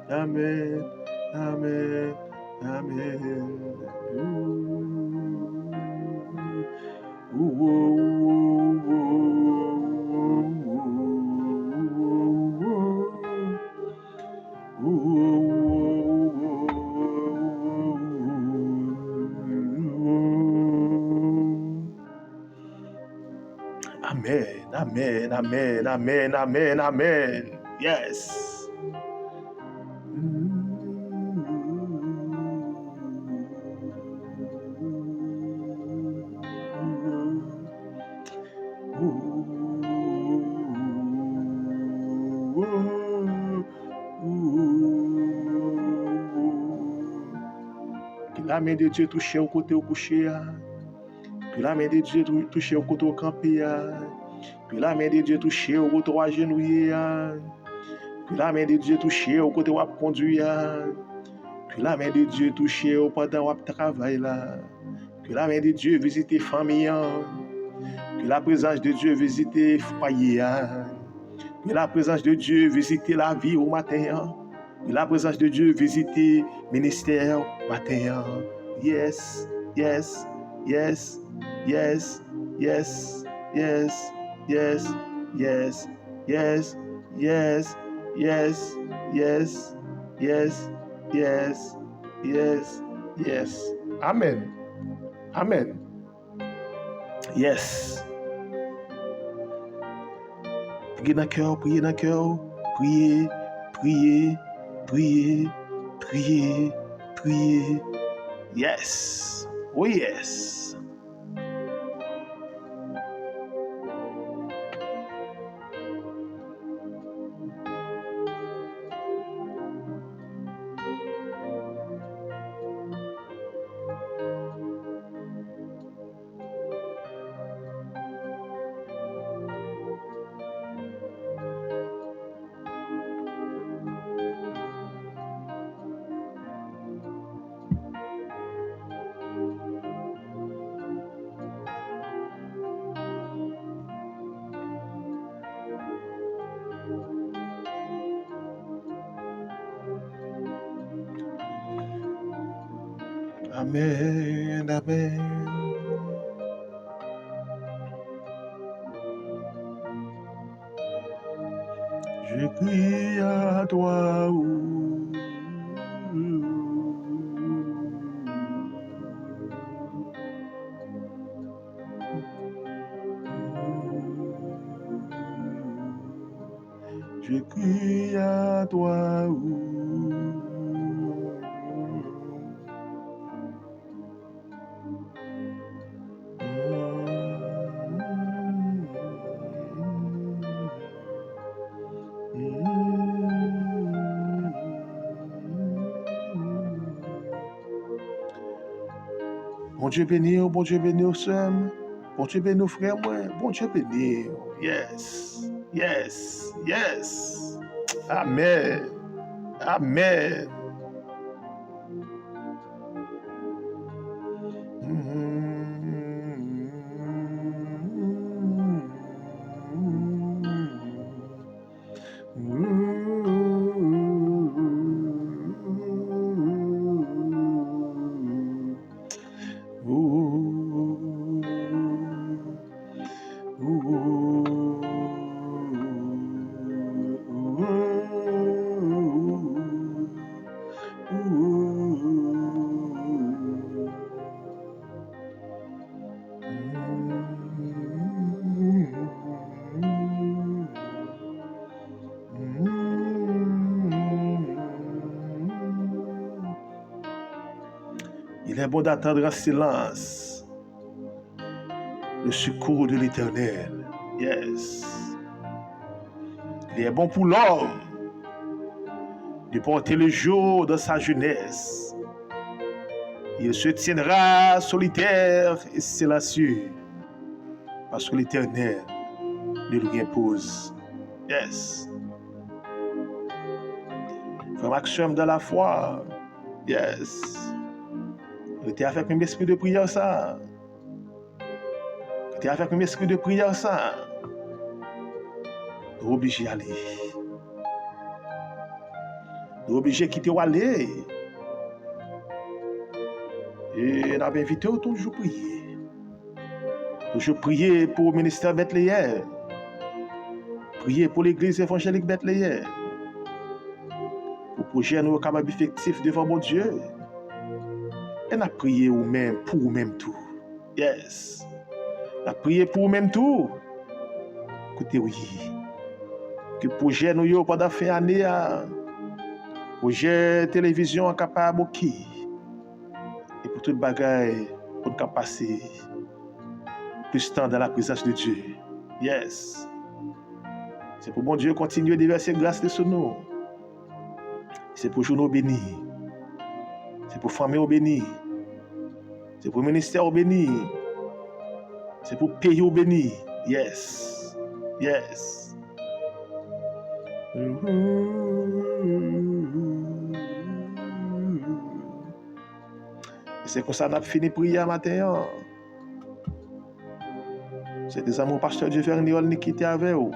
amen, amen, amen. Amen, amen, amen, amen, amen, amen. Yes. Que la main de Dieu touche au côté au coucher. Que la main de Dieu touche au côté au campé. Que la main de Dieu touche au côté au agenouillé. Que la main de Dieu touche au côté au conduire. Que la main de Dieu touche au pendant au travail là. Que la main de Dieu visite famille. Que la présence de Dieu visite foyer. Que la présence de Dieu visite la vie au matin. Que la présence de Dieu visite ministère au matin. Yes, yes, yes, yes, yes, yes, yes, yes, yes, yes, yes, yes, yes, yes, yes, yes. Amen. Amen. Yes. Priez dans le cœur, priez dans le cœur. Priez, priez, priez, priez, priez. Yes. Oh yes. Amen, amen. Je crie à toi. Je crie à toi. Bon Dieu béni, bon Dieu béni, sœur. Bon Dieu béni, frère, moi. Bon Dieu béni. Yes. Yes. Yes. Amen. Amen. Il est bon d'attendre en silence le secours de l'Éternel. Yes. Il est bon pour l'homme de porter le jour de sa jeunesse. Il se tiendra solitaire et silencieux parce que l'Éternel ne lui impose. Yes. Frère Maxime de la foi. Yes. Il était avec un esprit de prière ça. Il était avec un esprit de prière ça. Nous obligés d'aller. Nous obligés de quitter ou aller. Et nous avons invité à toujours prier. Toujours prier pour le ministère Bethléem. Prier pour l'église évangélique Bethléem. Pour le projet nous capable effectif devant mon Dieu. Et nous prier ou même pour ou même tout. Yes. Nous prier pour ou même tout. Écoutez, oui. Que le projet nous pendant fin année, projet télévision capable de qui. Et pour toute bagaille, pour nous passer plus de temps dans la présence de Dieu. Yes. C'est pour mon Dieu continuer de verser grâce sur nous. C'est pour journaux bénis. C'est pour famille au béni. C'est pour ministère au béni. C'est pour pays au béni. Yes. Yes. C'est comme ça qu'on a fini de prier matin. C'est des amours pasteur Dieu Verniol qui étaient avec vous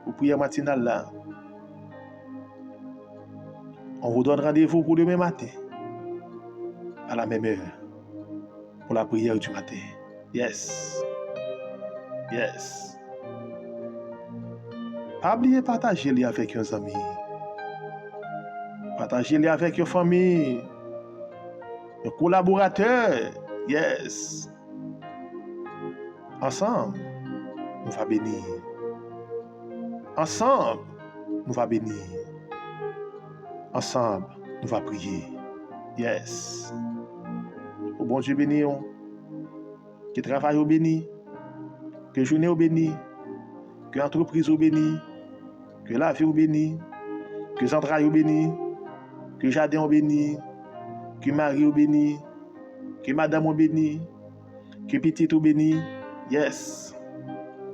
pour prier matinale là. On vous donne rendez-vous pour demain matin à la même heure pour la prière du matin. Yes. Yes. Pas oublier partager-les avec vos amis. Partagez-les avec vos familles. Vos collaborateurs. Yes. Ensemble, nous va bénir. Ensemble, nous va bénir. Ensemble, nous va prier. Yes. Au bon Dieu béni, que travail au béni, que journée au béni, que entreprise au béni, que la vie au béni, que entrailles au béni, que jardin au béni, que mari au béni, que madame au béni, que petite au béni. Yes.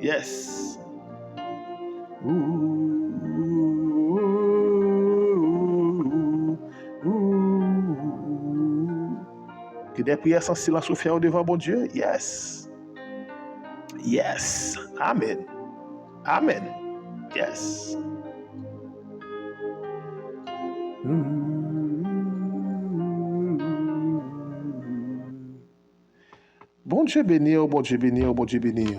Yes. Que des prières sans silence soient faites devant mon Dieu. Yes. Yes. Amen. Amen. Yes. Bon Dieu béni, bon Dieu béni, bon Dieu béni.